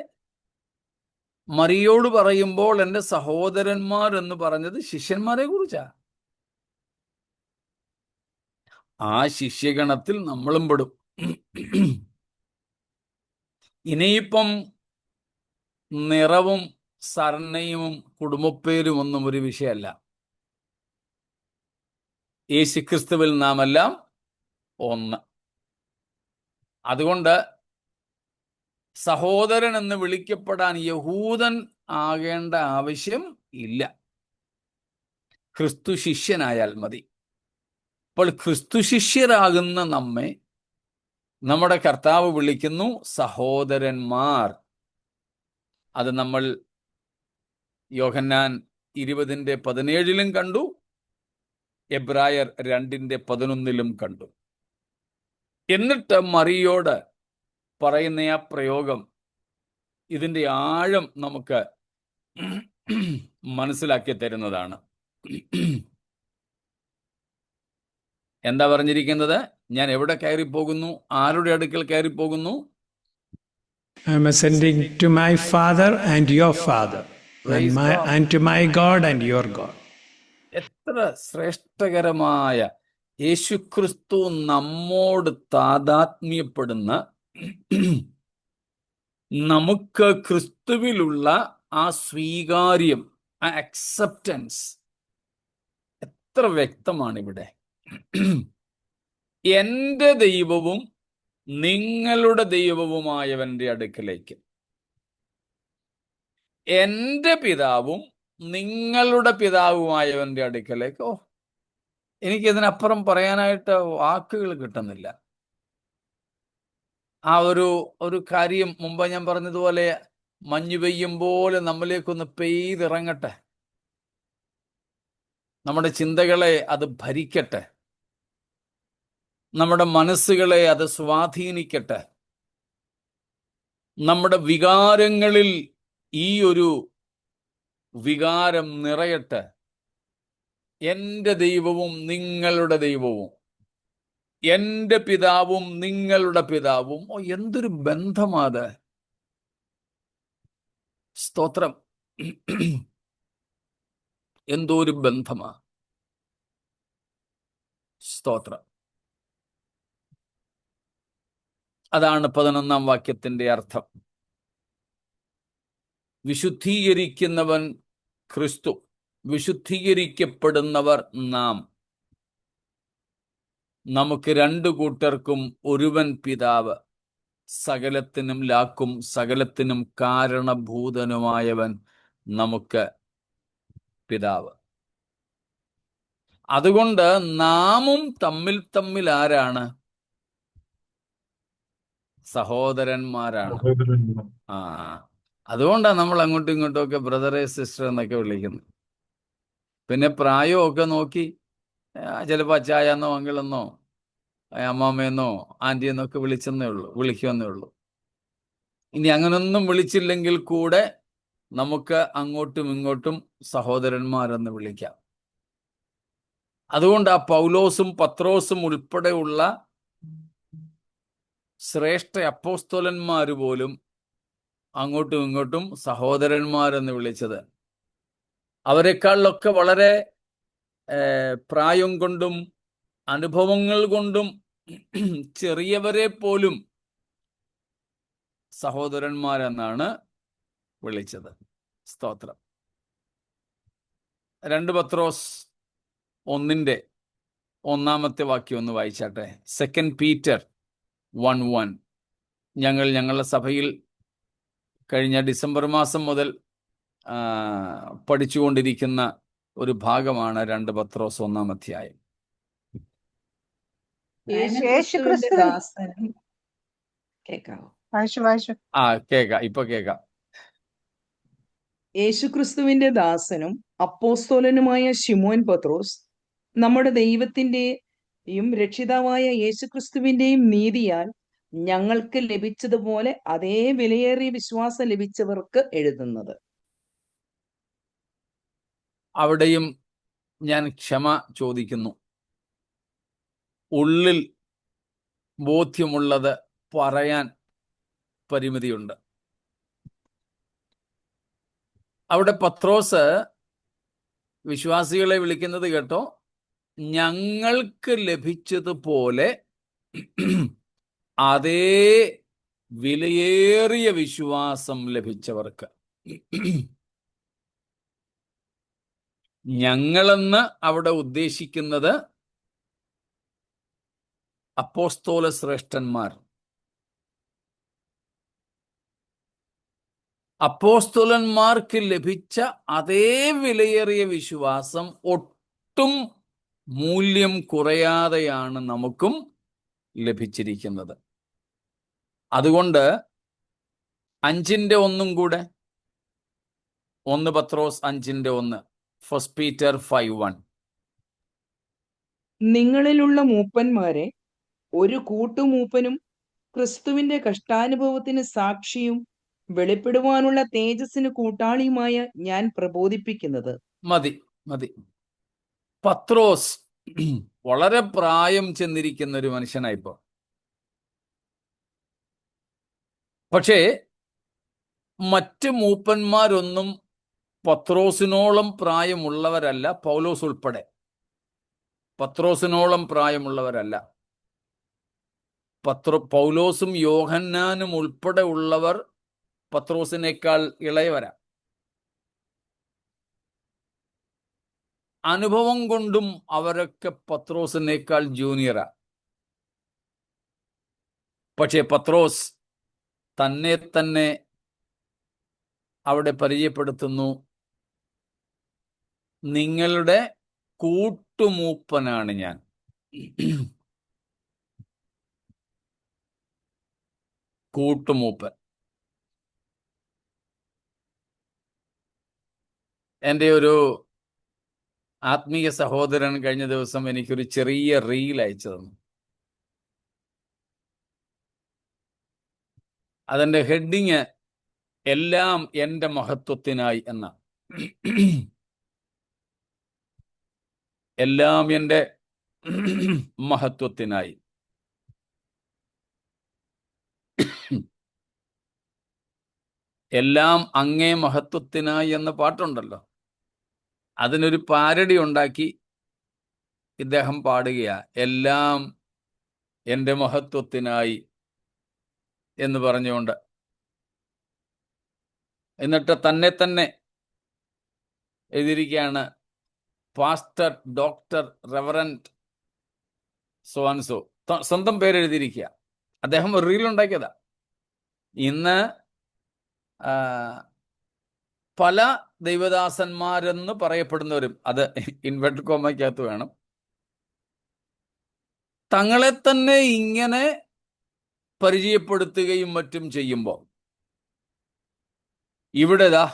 മറിയോട് പറയുമ്പോൾ എൻ്റെ സഹോദരന്മാർ എന്ന് പറഞ്ഞത് ശിഷ്യന്മാരെ കുറിച്ചാ. ആ ശിഷ്യഗണത്തിൽ നമ്മളും പെടും. ഇനിയിപ്പം നിറവും സർണയും കുടുംബപ്പേരും ഒന്നും ഒരു വിഷയമല്ല. യേശുക്രിസ്തുവിൽ നാം എല്ലാം ഒന്ന്. അതുകൊണ്ട് സഹോദരൻ എന്ന് വിളിക്കപ്പെടാൻ യഹൂദൻ ആകേണ്ട ആവശ്യം ഇല്ല. ക്രിസ്തു ശിഷ്യനായാൽ മതി. അപ്പോൾ ക്രിസ്തു ശിഷ്യരാകുന്ന നമ്മെ നമ്മുടെ കർത്താവ് വിളിക്കുന്നു സഹോദരന്മാർ. അത് നമ്മൾ യോഹന്നാൻ 20:17 കണ്ടു, എബ്രായർ 2:11 കണ്ടു. എന്നിട്ട് മറിയോട് പറയുന്ന ആ പ്രയോഗം, ഇതിൻ്റെ ആഴം നമുക്ക് മനസ്സിലാക്കി തരുന്നതാണ്. എന്താ പറഞ്ഞിരിക്കുന്നത്? ഞാൻ എവിടെ കയറിപ്പോകുന്നു? ആരുടെ അടുക്കൽ കയറിപ്പോകുന്നു? I am ascending to my Father and your Father, and to my God and your God. എത്ര ശ്രേഷ്ഠകരമായ യേശുക്രിസ്തു നമ്മോട് താദാത്മ്യപ്പെടുന്ന, നമുക്ക് ക്രിസ്തുവിലുള്ള ആ സ്വീകാര്യം, ആ അക്സെപ്റ്റൻസ് എത്ര വ്യക്തമാണ് ഇവിടെ. എൻ്റെ ദൈവവും നിങ്ങളുടെ ദൈവവുമായവന്റെ അടുക്കലേക്ക്, എൻ്റെ പിതാവും നിങ്ങളുടെ പിതാവുമായവന്റെ അടുക്കലേക്ക്. എനിക്കിതിനപ്പുറം പറയാനായിട്ട് വാക്കുകൾ കിട്ടുന്നില്ല. ആ ഒരു കാര്യം മുമ്പ് ഞാൻ പറഞ്ഞതുപോലെ മഞ്ഞ് പെയ്യും പോലെ നമ്മളിലേക്കൊന്ന് പെയ്തിറങ്ങട്ടെ. നമ്മുടെ ചിന്തകളെ അത് ഭരിക്കട്ടെ. നമ്മുടെ മനസ്സുകളെ അത് സ്വാധീനിക്കട്ടെ. നമ്മുടെ വികാരങ്ങളിൽ ഈ ഒരു വികാരം നിറയട്ടെ. എൻ്റെ ദൈവവും നിങ്ങളുടെ ദൈവവും, എൻ്റെ പിതാവും നിങ്ങളുടെ പിതാവും. ഓ, എന്തൊരു ബന്ധമാത്! സ്തോത്രം! എന്തോ ഒരു ബന്ധമാ. സ്തോത്രം! അതാണ് 11-ാം വാക്യത്തിന്റെ അർത്ഥം. വിശുദ്ധീകരിക്കുന്നവൻ ക്രിസ്തു, വിശുദ്ധീകരിക്കപ്പെടുന്നവർ നാം. നമുക്ക് രണ്ടു കൂട്ടർക്കും ഒരുവൻ പിതാവ്, സകലത്തിനും ലാക്കും സകലത്തിനും കാരണഭൂതനുമായവൻ നമുക്ക് പിതാവ്. അതുകൊണ്ട് നാമും തമ്മിൽ ആരാണ്? സഹോദരന്മാരാണ്. സഹോദരന്മാർ. ആ, അതുകൊണ്ടാണ് നമ്മൾ അങ്ങോട്ടും ഇങ്ങോട്ടും ഒക്കെ ബ്രദറെ സിസ്റ്റർ എന്നൊക്കെ വിളിക്കുന്നത്. പിന്നെ പ്രായമൊക്കെ നോക്കി ചിലപ്പോൾ അച്ചായെന്നോ അങ്കിളെന്നോ അമ്മാമ്മയെന്നോ ആൻറ്റിയെന്നൊക്കെ വിളിക്കുമെന്നേ ഉള്ളൂ. ഇനി അങ്ങനൊന്നും വിളിച്ചില്ലെങ്കിൽ കൂടെ നമുക്ക് അങ്ങോട്ടും ഇങ്ങോട്ടും സഹോദരന്മാരെന്ന് വിളിക്കാം. അതുകൊണ്ട് ആ പൗലോസും പത്രോസും ഉൾപ്പെടെയുള്ള ശ്രേഷ്ഠ അപ്പോസ്തലന്മാർ പോലും അങ്ങോട്ടും ഇങ്ങോട്ടും സഹോദരന്മാരെന്ന് വിളിച്ചത്. അവരെക്കാളിലൊക്കെ വളരെ പ്രായം കൊണ്ടും അനുഭവങ്ങൾ കൊണ്ടും ചെറിയവരെ പോലും സഹോദരന്മാരെന്നാണ് വിളിച്ചത്. സ്തോത്രം! 2 പത്രോസ് 1-ാമത്തെ വാക്യം ഒന്ന് വായിച്ചാട്ടെ. 2 പീറ്റർ 1:1. ഞങ്ങളുടെ സഭയിൽ കഴിഞ്ഞ ഡിസംബർ മാസം മുതൽ പഠിച്ചുകൊണ്ടിരിക്കുന്ന ഒരു ഭാഗമാണ് 2 പത്രോസ് 1-ാം അധ്യായം. യേശുക്രിസ്തു ദാസനും കേൾക്കാവോ? കേക്കാം. യേശുക്രിസ്തുവിന്റെ ദാസനും അപ്പോസ്തലനുമായ ശിമോൻ പത്രോസ്, നമ്മുടെ ദൈവത്തിന്റെയും രക്ഷിതാവായ യേശുക്രിസ്തുവിന്റെയും നീതിയാൽ ഞങ്ങൾക്ക് ലഭിച്ചതുപോലെ അതേ വിലയേറിയ വിശ്വാസം ലഭിച്ചവർക്ക് എഴുതുന്നത്. അവിടെയും ഞാൻ ക്ഷമ ചോദിക്കുന്നു. ഉള്ളിൽ ബോധ്യമുള്ളത് പറയാൻ പരിമിതിയുണ്ട്. അവിടെ പത്രോസ് വിശ്വാസികളെ വിളിക്കുന്നത് കേട്ടോ, ഞങ്ങൾക്ക് ലഭിച്ചതുപോലെ അതേ വിലയേറിയ വിശ്വാസം ലഭിച്ചവർക്ക്. ഞങ്ങളെന്ന് അവിടെ ഉദ്ദേശിക്കുന്നത് അപ്പോസ്തോല ശ്രേഷ്ഠന്മാർ. അപ്പോസ്തലന്മാർക്ക് ലഭിച്ച അതേ വിലയേറിയ വിശ്വാസം ഒട്ടും മൂല്യം കുറയാതെയാണ് നമുക്കും ലഭിച്ചിരിക്കുന്നത്. അതുകൊണ്ട് 5:1 കൂടെ, 1 പത്രോസ് 5:1, 1 പീറ്റർ 5:1. നിങ്ങളിലുള്ള മൂപ്പന്മാരെ ഒരു കൂട്ടുമൂപ്പനും ക്രിസ്തുവിന്റെ കഷ്ടാനുഭവത്തിന് സാക്ഷിയും വെളിപ്പെടുവാനുള്ള തേജസ്സിന് കൂട്ടാളിയുമായ ഞാൻ പ്രബോധിപ്പിക്കുന്നത്. മതി. പത്രോസ് വളരെ പ്രായം ചെന്നിരിക്കുന്ന ഒരു മനുഷ്യനായിപ്പോ. പക്ഷേ മറ്റ് മൂപ്പന്മാരൊന്നും പത്രോസിനോളം പ്രായമുള്ളവരല്ല. പൗലോസ് ഉൾപ്പെടെ പത്രോസിനോളം പ്രായമുള്ളവരല്ല. പൗലോസും യോഹന്നാനും ഉൾപ്പെടെ ഉള്ളവർ പത്രോസിനേക്കാൾ ഇളയവരാ. അനുഭവം കൊണ്ടും അവരൊക്കെ പത്രോസിനേക്കാൾ ജൂനിയറാ. പക്ഷേ പത്രോസ് തന്നെ അവിടെ പരിചയപ്പെടുത്തുന്നു. നിങ്ങളുടെ കൂട്ടുമൂപ്പനാണ് ഞാൻ. കൂട്ടുമൂപ്പൻ. എൻ്റെ ഒരു ആത്മീയ സഹോദരൻ കഴിഞ്ഞ ദിവസം എനിക്കൊരു ചെറിയ റീൽ അയച്ചു തന്നു. അതിൻ്റെ ഹെഡിങ് എല്ലാം എൻ്റെ മഹത്വത്തിനായി എന്ന. എല്ലാം എൻ്റെ മഹത്വത്തിനായി. എല്ലാം അങ്ങേ മഹത്വത്തിനായി എന്ന പാട്ടുണ്ടല്ലോ, അതിനൊരു പാരഡി ഉണ്ടാക്കി ഇദ്ദേഹം പാടുകയാ, എല്ലാം എൻ്റെ മഹത്വത്തിനായി എന്ന് പറഞ്ഞുകൊണ്ട്. എന്നിട്ട് തന്നെ തന്നെ എഴുതിയിരിക്കുകയാണ്, pastor, doctor, reverend so and so. സ്വന്തം പേര് എഴുതിയിരിക്കുക. അദ്ദേഹം ഒരു റീൽ ഉണ്ടാക്കിയതാ. ഇന്ന് പല ദൈവദാസന്മാരെന്ന് പറയപ്പെടുന്നവരും, അത് ഇൻവെർട്ടഡ് കോമയ്ക്കകത്ത് വേണം, തങ്ങളെ തന്നെ ഇങ്ങനെ പരിചയപ്പെടുത്തുകയും മറ്റും ചെയ്യുമ്പോൾ, ഇവിടെതാ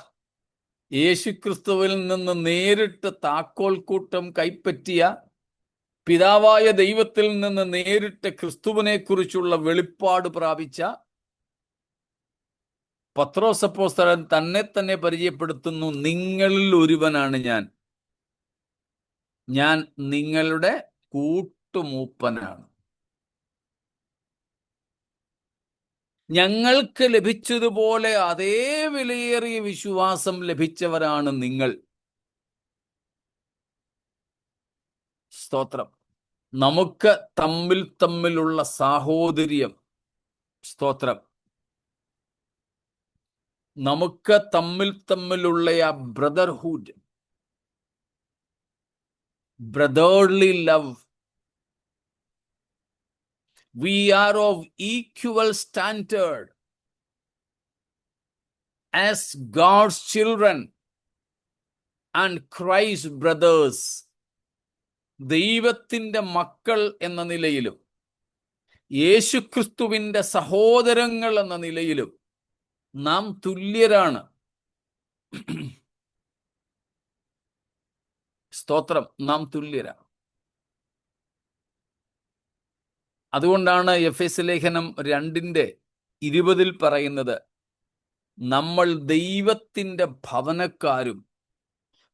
യേശുക്രിസ്തുവിൽ നിന്ന് നേരിട്ട് താക്കോൽ കൂട്ടം കൈപ്പറ്റിയ, പിതാവായ ദൈവത്തിൽ നിന്ന് നേരിട്ട് ക്രിസ്തുവിനെ കുറിച്ചുള്ള വെളിപ്പാട് പ്രാപിച്ച പത്രോസ് അപ്പോസ്തലൻ തന്നെ തന്നെ പരിചയപ്പെടുത്തുന്നു, നിങ്ങളിൽ ഒരുവനാണ് ഞാൻ നിങ്ങളുടെ കൂട്ടുമൂപ്പനാണ്. ഞങ്ങൾക്ക് ലഭിച്ചതുപോലെ അതേ വിലയേറിയ വിശ്വാസം ലഭിച്ചവരാണ് നിങ്ങൾ. സ്തോത്രം. നമുക്ക് തമ്മിലുള്ള സാഹോദര്യം, സ്തോത്രം, നമുക്ക് തമ്മിലുള്ള ആ brotherhood, brotherly love, we are of equal standard as God's children and Christ's brothers. ദൈവത്തിൻ്റെ മക്കൾ എന്ന നിലയിലും യേശുക്രിസ്തുവിൻ്റെ സഹോദരങ്ങൾ എന്ന നിലയിലും നാം തുല്യരാണ്. സ്തോത്രം, നാം തുല്യരാണ്. അതുകൊണ്ടാണ് എഫെസ്യ ലേഖനം 2:20 പറയുന്നത്, നമ്മൾ ദൈവത്തിൻ്റെ ഭവനക്കാരും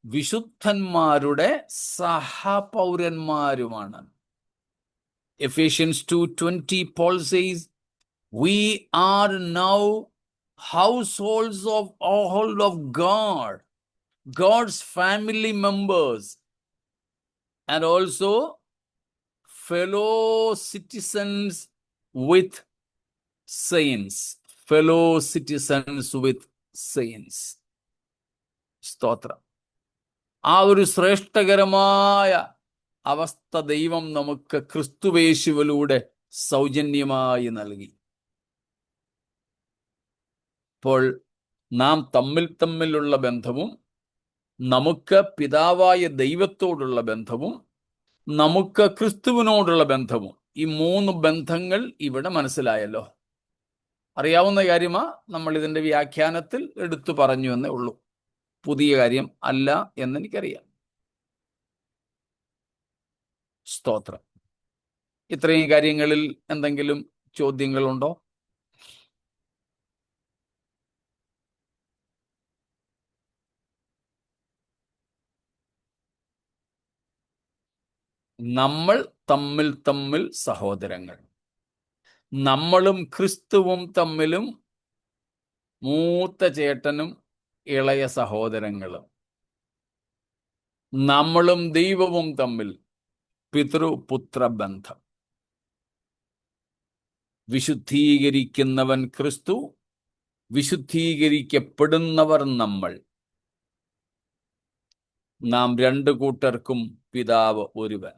വിശുദ്ധന്മാരുടെ സഹപൗരന്മാരുമാണ്. Ephesians 2:20 Paul says, we are now households of God, God's family members, and also fellow citizens with saints. Fellow citizens with saints. സ്തോത്രം. ആ ഒരു ശ്രേഷ്ഠകരമായ അവസ്ഥ ദൈവം നമുക്ക് ക്രിസ്തുവേശുവിലൂടെ സൗജന്യമായി നൽകി. അപ്പോൾ നാം തമ്മിലുള്ള ബന്ധവും, നമുക്ക് പിതാവായ ദൈവത്തോടുള്ള ബന്ധവും, നമുക്ക് ക്രിസ്തുവിനോടുള്ള ബന്ധവും, ഈ 3 ബന്ധങ്ങൾ ഇവിടെ മനസ്സിലായല്ലോ. അറിയാവുന്ന കാര്യമാ, നമ്മൾ ഇതിൻ്റെ വ്യാഖ്യാനത്തിൽ എടുത്തു പറഞ്ഞു എന്നേ ഉള്ളൂ. പുതിയ കാര്യം അല്ല എന്നെനിക്കറിയാം. സ്തോത്രം. ഇത്രയും കാര്യങ്ങളിൽ എന്തെങ്കിലും ചോദ്യങ്ങളുണ്ടോ? നമ്മൾ തമ്മിൽ സഹോദരങ്ങൾ. നമ്മളും ക്രിസ്തുവും തമ്മിലും മൂത്ത ചേട്ടനും ഇളയ സഹോദരങ്ങളും. നമ്മളും ദൈവവും തമ്മിൽ പിതൃപുത്ര ബന്ധം. വിശുദ്ധീകരിക്കുന്നവൻ ക്രിസ്തു, വിശുദ്ധീകരിക്കപ്പെടുന്നവർ നമ്മൾ. നാം 2 കൂട്ടർക്കും പിതാവ് ഒരുവൻ.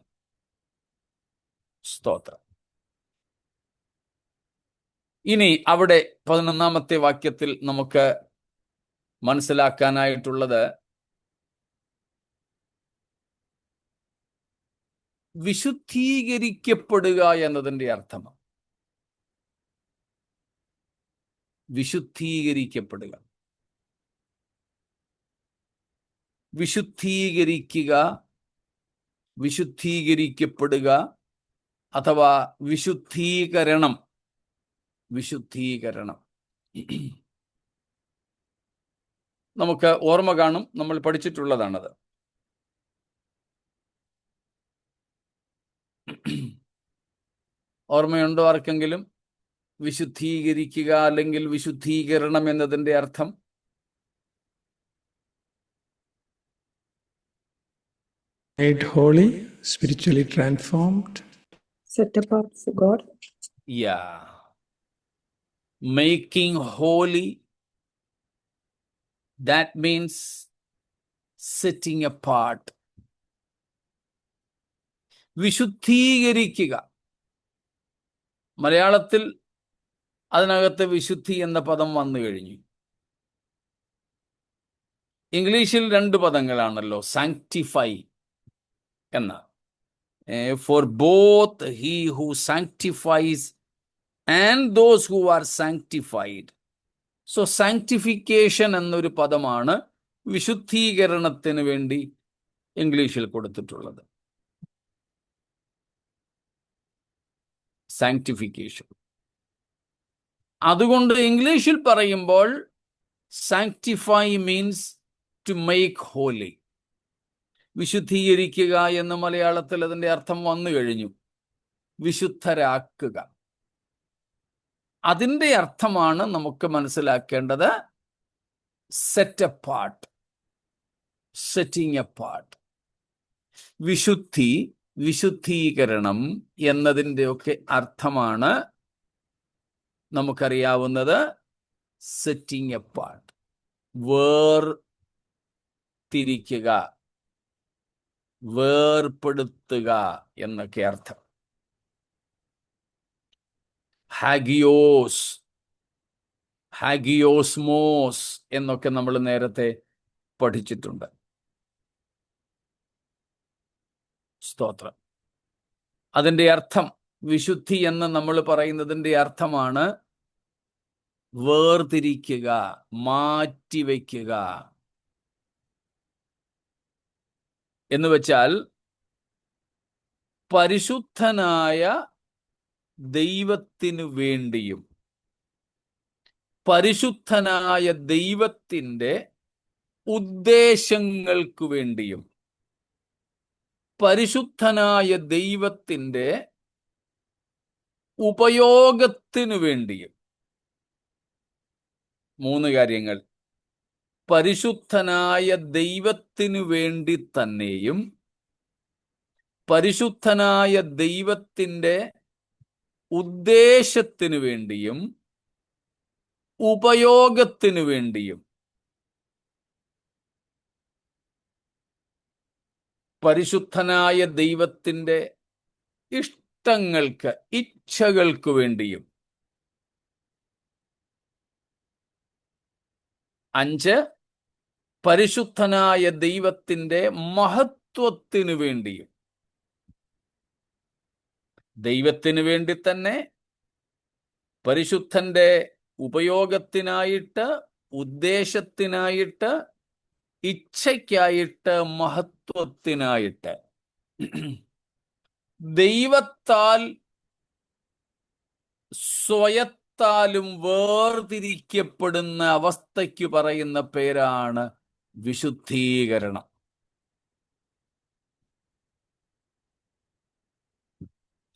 സ്തോത്രം. ഇനി അവിടെ 11ാമത്തെ വാക്യത്തിൽ നമുക്ക് മനസ്സിലാക്കാനായിട്ടുള്ളത്, വിശുദ്ധീകരിക്കപ്പെടുക എന്നതിൻ്റെ അർത്ഥം. വിശുദ്ധീകരിക്കപ്പെടുക. വിശുദ്ധീകരിക്കുക, വിശുദ്ധീകരിക്കപ്പെടുക അഥവാ വിശുദ്ധീകരണം. വിശുദ്ധീകരണം നമുക്ക് ഓർമ്മ കാണും, നമ്മൾ പഠിച്ചിട്ടുള്ളതാണത്. ഓർമ്മയുണ്ടോ ആർക്കെങ്കിലും? വിശുദ്ധീകരിക്കുക അല്ലെങ്കിൽ വിശുദ്ധീകരണം എന്നതിൻ്റെ അർത്ഥം? Made holy, spiritually transformed. Set apart for God. Yeah. Making holy, that means setting apart. വിശുദ്ധീകരിക്കുക. മലയാളത്തിൽ അതിനകത്ത് വിശുദ്ധി എന്ന പദം വന്നു കഴിഞ്ഞു. ഇംഗ്ലീഷിൽ 2 പദങ്ങളാണല്ലോ, സാങ്ക്ടിഫൈ എന്ന. For both he who sanctifies and those who are sanctified. So sanctification എന്നൊരു പദമാണ് വിശുദ്ധീകരണത്തിന് വേണ്ടി ഇംഗ്ലീഷിൽ കൊടുത്തിട്ടുള്ളത്. സാങ്ക്ടിഫിക്കേഷൻ. അതുകൊണ്ട് ഇംഗ്ലീഷിൽ പറയുമ്പോൾ sanctify means to make holy. വിശുദ്ധീകരിക്കുക എന്ന് മലയാളത്തിൽ അതിൻ്റെ അർത്ഥം വന്നു കഴിഞ്ഞു, വിശുദ്ധരാക്കുക. അതിൻ്റെ അർത്ഥമാണ് നമുക്ക് മനസ്സിലാക്കേണ്ടത് സെറ്റ് അപ്പാർട്ട്, സെറ്റിംഗ് അപ്പാർട്ട്. വിശുദ്ധി, വിശുദ്ധീകരണം എന്നതിൻ്റെ ഒക്കെ അർത്ഥമാണ് നമുക്കറിയാവുന്നത് സെറ്റിംഗ് അപ്പാർട്ട്, വേർതിരിക്കുക, വേർപ്പെടുത്തുക എന്നൊക്കെ അർത്ഥം. ഹാഗിയോസ്, ഹാഗിയോസ്മോസ് എന്നൊക്കെ നമ്മൾ നേരത്തെ പഠിച്ചിട്ടുണ്ട്. സ്തോത്രം. അതിൻ്റെ അർത്ഥം, വിശുദ്ധി എന്ന് നമ്മൾ പറയുന്നതിൻ്റെ അർത്ഥമാണ് വേർതിരിക്കുക, മാറ്റിവെക്കുക. എന്ന് വെച്ചാൽ പരിശുദ്ധനായ ദൈവത്തിനു വേണ്ടിയും പരിശുദ്ധനായ ദൈവത്തിൻ്റെ ഉദ്ദേശങ്ങൾക്കു വേണ്ടിയും പരിശുദ്ധനായ ദൈവത്തിൻ്റെ ഉപയോഗത്തിനു വേണ്ടിയും. 3 കാര്യങ്ങൾ. പരിശുദ്ധനായ ദൈവത്തിനു വേണ്ടി തന്നെയും പരിശുദ്ധനായ ദൈവത്തിൻ്റെ ഉദ്ദേശത്തിനു വേണ്ടിയും ഉപയോഗത്തിനു വേണ്ടിയും. പരിശുദ്ധനായ ദൈവത്തിൻ്റെ ഇഷ്ടങ്ങൾക്ക്, ഇച്ഛകൾക്ക് വേണ്ടിയും. 5, പരിശുദ്ധനായ ദൈവത്തിൻ്റെ മഹത്വത്തിനു വേണ്ടിയും. ദൈവത്തിനു വേണ്ടി തന്നെ, പരിശുദ്ധന്റെ ഉപയോഗത്തിനായിട്ട്, ഉദ്ദേശത്തിനായിട്ട്, ഇച്ഛയ്ക്കായിട്ട്, മഹത്വത്തിനായിട്ട്. ദൈവത്താൽ സ്വയത്താലും വേർതിരിക്കപ്പെടുന്ന അവസ്ഥയ്ക്ക് പറയുന്ന പേരാണ് വിശുദ്ധീകരണം.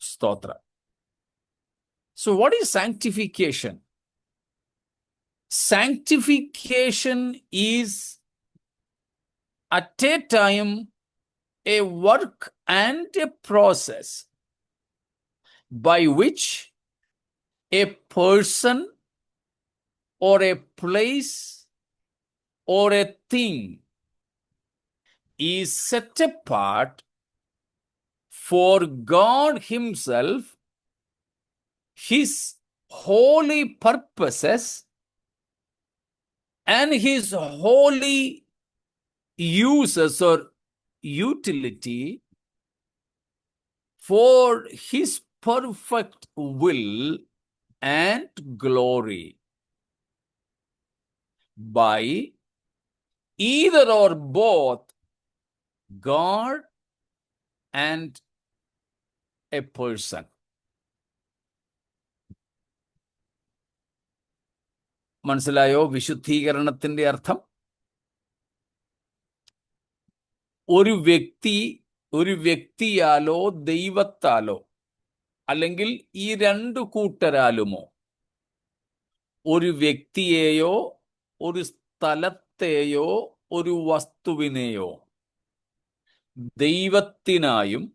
സ്തോത്രം. So what is sanctification? Sanctification is at a time a work and a process by which a person or a place or a thing is set apart for God Himself, His holy purposes, and His holy uses or utility, for His perfect will and glory. by either or both God and a person. മനസ്സിലായോ വിശുദ്ധീകരണത്തിന്റെ അർത്ഥം? ഒരു വ്യക്തിയാലോ ദൈവത്താലോ അല്ലെങ്കിൽ ഈ രണ്ടു കൂട്ടരാലുമോ ഒരു വ്യക്തിയെയോ ഒരു സ്ഥലത്തെയോ ഒരു വസ്തുവിനെയോ ദൈവത്തിനായും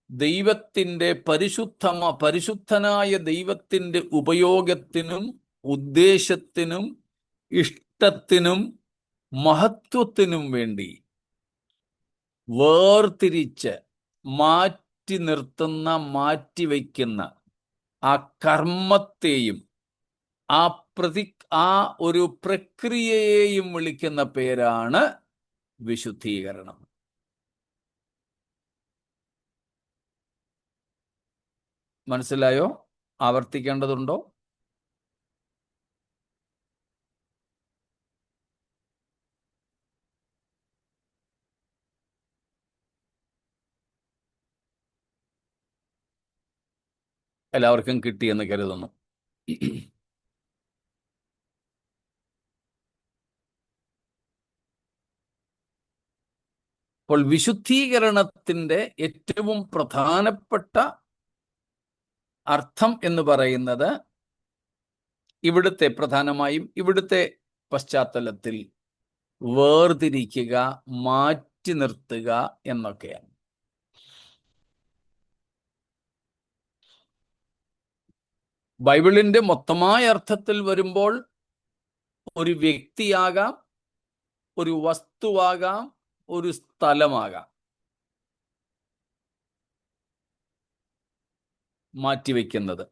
ദൈവത്തിന്റെ പരിശുദ്ധനായ ദൈവത്തിന്റെ ഉപയോഗത്തിനും ഉദ്ദേശത്തിനും ഇഷ്ടത്തിനും മഹത്വത്തിനും വേണ്ടി വേർതിരിച്ച് മാറ്റിവെക്കുന്ന ആ കർമ്മത്തെയും ആ ഒരു പ്രക്രിയയെയും വിളിക്കുന്ന പേരാണ് വിശുദ്ധീകരണം. മനസ്സിലായോ? ആവർത്തിക്കേണ്ടതുണ്ടോ? എല്ലാവർക്കും കിട്ടിയെന്ന് കരുതുന്നു. അപ്പോൾ വിശുദ്ധീകരണത്തിന്റെ ഏറ്റവും പ്രധാനപ്പെട്ട അർത്ഥം എന്ന് പറയുന്നത് പ്രധാനമായും ഇവിടുത്തെ പശ്ചാത്തലത്തിൽ വേർതിരിക്കുക, മാറ്റി നിർത്തുക എന്നൊക്കെയാണ്. ബൈബിളിന്റെ മൊത്തമായ അർത്ഥത്തിൽ വരുമ്പോൾ ഒരു വ്യക്തിയാകാം, ഒരു വസ്തുവാകാം, ഒരു സ്ഥലമാകാം മാറ്റിവെക്കുന്നത്.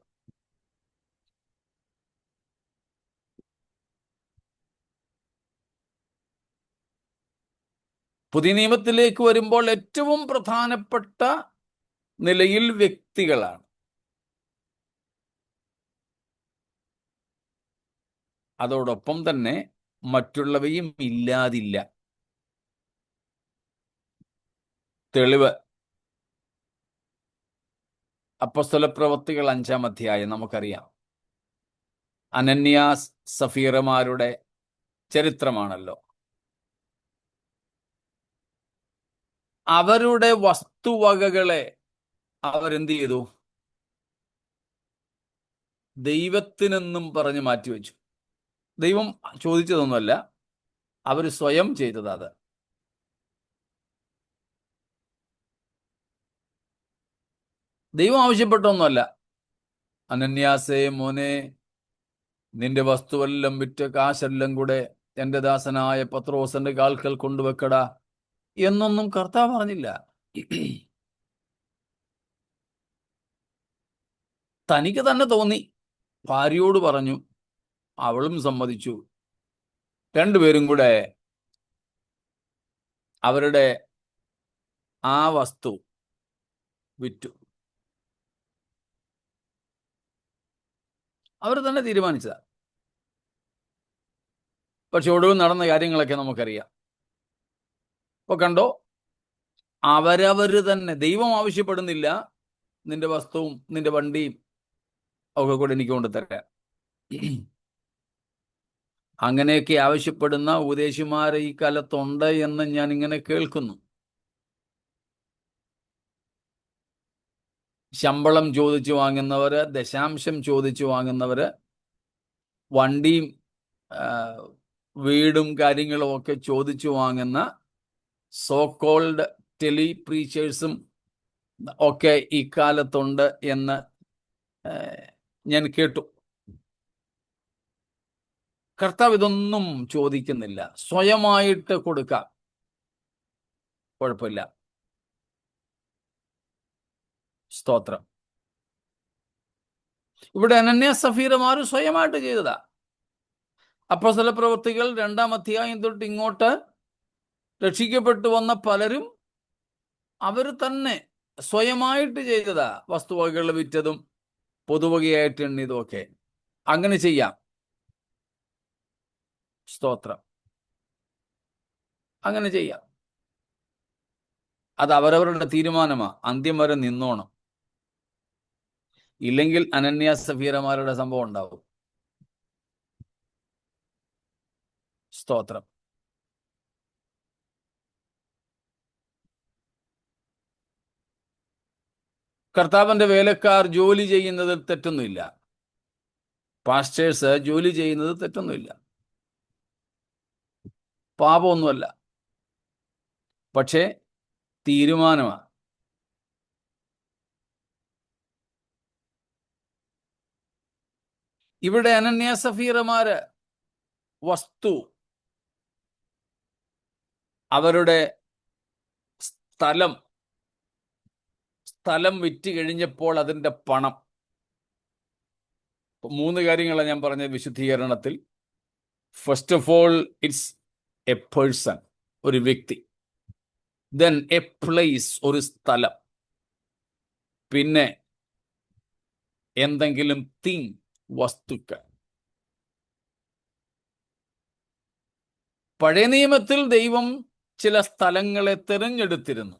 പുതിയ നിയമത്തിലേക്ക് വരുമ്പോൾ ഏറ്റവും പ്രധാനപ്പെട്ട നിലയിൽ വ്യക്തികളാണ്. അതോടൊപ്പം തന്നെ മറ്റുള്ളവയും ഇല്ലാതില്ല. തെളിവ് അപ്പോസ്തലപ്രവൃത്തികൾ 5-ാം അധ്യായം നമുക്കറിയാം. അനന്യാസ് സഫീറമാരുടെ ചരിത്രമാണല്ലോ. അവരുടെ വസ്തുവകകളെ അവരെന്ത് ചെയ്തു? ദൈവത്തിനെന്നും പറഞ്ഞ് മാറ്റിവെച്ചു. ദൈവം ചോദിച്ചതൊന്നുമല്ല, അവർ സ്വയം ചെയ്തത്. അത് ദൈവം ആവശ്യപ്പെട്ടൊന്നുമല്ല. അനന്യാസേ, മോനെ, നിന്റെ വസ്തുവെല്ലാം വിറ്റ് കാശെല്ലാം കൂടെ എൻ്റെ ദാസനായ പത്രോസിന്റെ കാൽക്കൽ കൊണ്ടുവെക്കടാ എന്നൊന്നും കർത്താവ് പറഞ്ഞില്ല. തനിക്ക് തന്നെ തോന്നി, ഭാര്യയോട് പറഞ്ഞു, അവളും സമ്മതിച്ചു. രണ്ടുപേരും കൂടെ അവരുടെ ആ വസ്തു വിറ്റു. അവർ തന്നെ തീരുമാനിച്ചതാ. പക്ഷെ ഒടുവിൽ നടന്ന കാര്യങ്ങളൊക്കെ നമുക്കറിയാം. അപ്പൊ കണ്ടോ, അവരവര് തന്നെ, ദൈവം ആവശ്യപ്പെടുന്നില്ല നിന്റെ വസ്തുവും നിന്റെ വണ്ടിയും ഒക്കെ കൂടെ എനിക്ക് കൊണ്ടുതരാൻ. അങ്ങനെയൊക്കെ ആവശ്യപ്പെടുന്ന ഉപദേശിമാരെ ഈ കാലത്തുണ്ട് എന്ന് ഞാൻ ഇങ്ങനെ കേൾക്കുന്നു. ശമ്പളം ചോദിച്ചു വാങ്ങുന്നവര്, ദശാംശം ചോദിച്ചു വാങ്ങുന്നവര്, വണ്ടിയും വീടും കാര്യങ്ങളും ഒക്കെ ചോദിച്ചു വാങ്ങുന്ന സോ കോൾഡ് ടെലി പ്രീച്ചേഴ്സും ഒക്കെ ഈ കാലത്തുണ്ട് എന്ന് ഞാൻ കേട്ടു. കർത്താവ് ഇതൊന്നും ചോദിക്കുന്നില്ല. സ്വയമായിട്ട് കൊടുക്കാം, കുഴപ്പമില്ല. സ്തോത്രം. ഇവിടെ അനന്യാസ് സഫീറമാർ സ്വയമായിട്ട് ചെയ്തതാ. അപ്പോസ്തലപ്രവൃത്തികൾ 2-ാം അധ്യായം തൊട്ട് ഇങ്ങോട്ട് രക്ഷിക്കപ്പെട്ടു വന്ന പലരും അവർ തന്നെ സ്വയമായിട്ട് ചെയ്തതാ. വസ്തുവകകൾ വിറ്റതും പൊതുവകയായിട്ട് എണ്ണിയതും ഒക്കെ. അങ്ങനെ ചെയ്യാം. സ്തോത്രം. അങ്ങനെ ചെയ്യാം. അത് അവരവരുടെ തീരുമാനമാണ്. അന്ത്യം വരെ നിന്നോണം. ഇല്ലെങ്കിൽ അനന്യ സഫീറമാരുടെ സംഭവം ഉണ്ടാവും. സ്തോത്രം. കർത്താവിന്റെ വേലക്കാർ ജോലി ചെയ്യുന്നതിൽ തെറ്റൊന്നുമില്ല. പാസ്റ്റേഴ്സ് ജോലി ചെയ്യുന്നത് തെറ്റൊന്നുമില്ല, പാപമൊന്നുമല്ല. പക്ഷേ തീരുമാനമാണ്. ഇവിടെ അനന്യ സഫീറമാര് വസ്തു, അവരുടെ സ്ഥലം വിറ്റ് കഴിഞ്ഞപ്പോൾ അതിൻ്റെ പണം, 3 കാര്യങ്ങളാണ് ഞാൻ പറഞ്ഞ വിശുദ്ധീകരണത്തിൽ. First of all, it's a person, ഒരു വ്യക്തി. ദെൻ എ പ്ലേസ്, ഒരു സ്ഥലം. പിന്നെ എന്തെങ്കിലും തിങ്, വസ്തുക്കൾ. പഴയ നിയമത്തിൽ ദൈവം ചില സ്ഥലങ്ങളെ തിരഞ്ഞെടുത്തിരുന്നു.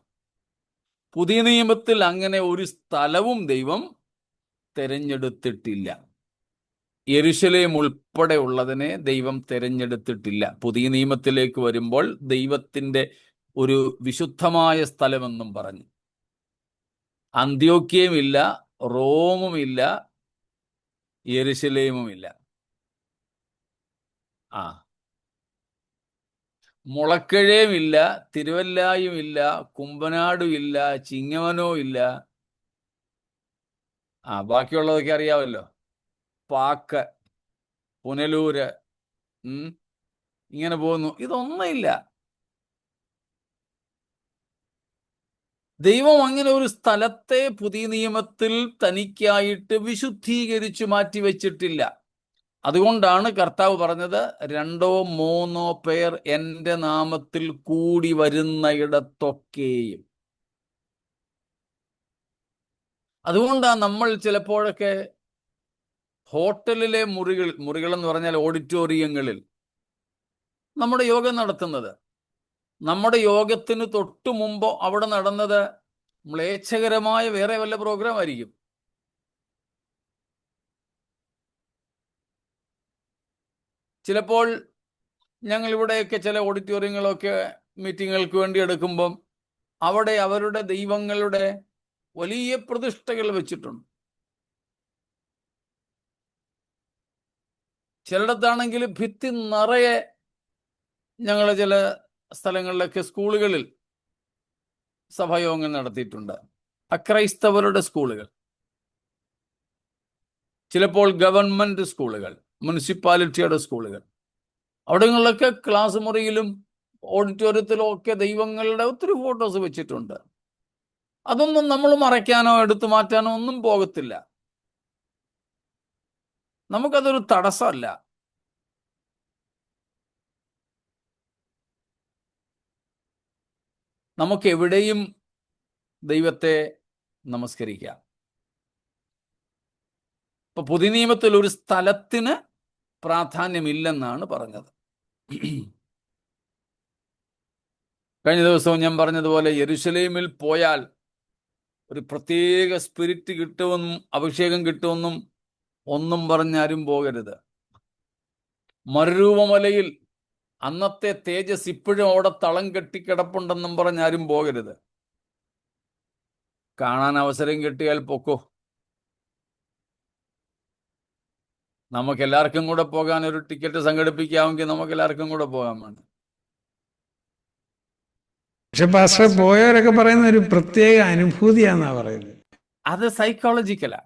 പുതിയ നിയമത്തിൽ അങ്ങനെ ഒരു സ്ഥലവും ദൈവം തിരഞ്ഞെടുത്തിട്ടില്ല. യെരുശലേം ഉൾപ്പെടെ ഉള്ളതിനെ ദൈവം തിരഞ്ഞെടുത്തിട്ടില്ല. പുതിയ നിയമത്തിലേക്ക് വരുമ്പോൾ ദൈവത്തിൻ്റെ ഒരു വിശുദ്ധമായ സ്ഥലമെന്നും പറഞ്ഞു. അന്ത്യോക്യയുമില്ല, റോമുമില്ല, യെരുശലേമുമില്ല. മുളക്കഴയുമില്ല, തിരുവല്ലായുമില്ല, കുമ്പനാടുമില്ല, ചിങ്ങവനോ ഇല്ല. ബാക്കിയുള്ളതൊക്കെ അറിയാമല്ലോ. പാക്ക്, പുനലൂര്, ഇങ്ങനെ പോകുന്നു. ഇതൊന്നുമില്ല. ദൈവം അങ്ങനെ ഒരു സ്ഥലത്തെ പുതിയ നിയമത്തിൽ തനിക്കായിട്ട് വിശുദ്ധീകരിച്ചു മാറ്റിവെച്ചിട്ടില്ല. അതുകൊണ്ടാണ് കർത്താവ് പറഞ്ഞത്, 2 or 3 പേർ എൻ്റെ നാമത്തിൽ കൂടി വരുന്നയിടത്തൊക്കെയും. അതുകൊണ്ടാണ് നമ്മൾ ചിലപ്പോഴൊക്കെ ഹോട്ടലിലെ മുറികൾ എന്ന് പറഞ്ഞാൽ ഓഡിറ്റോറിയങ്ങളിൽ നമ്മുടെ യോഗം നടത്തുന്നത്. നമ്മുടെ യോഗത്തിന് തൊട്ടു മുമ്പോ അവിടെ നടന്നത് മ്ലേച്ഛകരമായ വേറെ വല്ല പ്രോഗ്രാം ആയിരിക്കും. ചിലപ്പോൾ ഞങ്ങളിവിടെയൊക്കെ ചില ഓഡിറ്റോറിയങ്ങളൊക്കെ മീറ്റിങ്ങുകൾക്ക് വേണ്ടി എടുക്കുമ്പം അവിടെ അവരുടെ ദൈവങ്ങളുടെ വലിയ പ്രതിഷ്ഠകൾ വെച്ചിട്ടുണ്ട്. ചിലയിടത്താണെങ്കിൽ ഭിത്തി നിറയെ, ഞങ്ങൾ ചില സ്ഥലങ്ങളിലൊക്കെ സ്കൂളുകളിൽ സഭായോഗങ്ങൾ നടത്തിയിട്ടുണ്ട്. അക്രൈസ്തവരുടെ സ്കൂളുകൾ, ചിലപ്പോൾ ഗവൺമെന്റ് സ്കൂളുകൾ, മുനിസിപ്പാലിറ്റിയുടെ സ്കൂളുകൾ, അവിടങ്ങളിലൊക്കെ ക്ലാസ് മുറിയിലും ഓഡിറ്റോറിയത്തിലും ഒക്കെ ദൈവങ്ങളുടെ ഒത്തിരി ഫോട്ടോസ് വെച്ചിട്ടുണ്ട്. അതൊന്നും നമ്മൾ മറയ്ക്കാനോ എടുത്തു മാറ്റാനോ ഒന്നും പോകത്തില്ല. നമുക്കതൊരു തടസ്സമല്ല. നമുക്ക് എവിടെയും ദൈവത്തെ നമസ്കരിക്കാം. ഇപ്പൊ പുതിയ നിയമത്തിൽ ഒരു സ്ഥലത്തിന് പ്രാധാന്യമില്ലെന്നാണ് പറഞ്ഞത്. കഴിഞ്ഞ ദിവസവും ഞാൻ പറഞ്ഞതുപോലെ യെരുശലേമിൽ പോയാൽ ഒരു പ്രത്യേക സ്പിരിറ്റ് കിട്ടുമെന്നും അഭിഷേകം കിട്ടുമെന്നും ഒന്നും പറഞ്ഞാരും പോകരുത്. മരുരൂപമലയിൽ അന്നത്തെ തേജസ് ഇപ്പോഴും അവിടെ തളം കെട്ടിക്കിടപ്പുണ്ടെന്നും പറഞ്ഞാരും പോകരുത്. കാണാൻ അവസരം കിട്ടിയാൽ പൊക്കോ. നമുക്ക് എല്ലാവർക്കും കൂടെ പോകാൻ ഒരു ടിക്കറ്റ് സംഘടിപ്പിക്കാമെങ്കിൽ നമുക്ക് എല്ലാവർക്കും കൂടെ പോകാൻ വേണ്ട. പക്ഷെ പാസ്റ്റർ, പോയവരൊക്കെ പറയുന്ന ഒരു പ്രത്യേക അനുഭൂതിയാന്നാ പറയുന്നത്. അത് സൈക്കോളജിക്കലാ.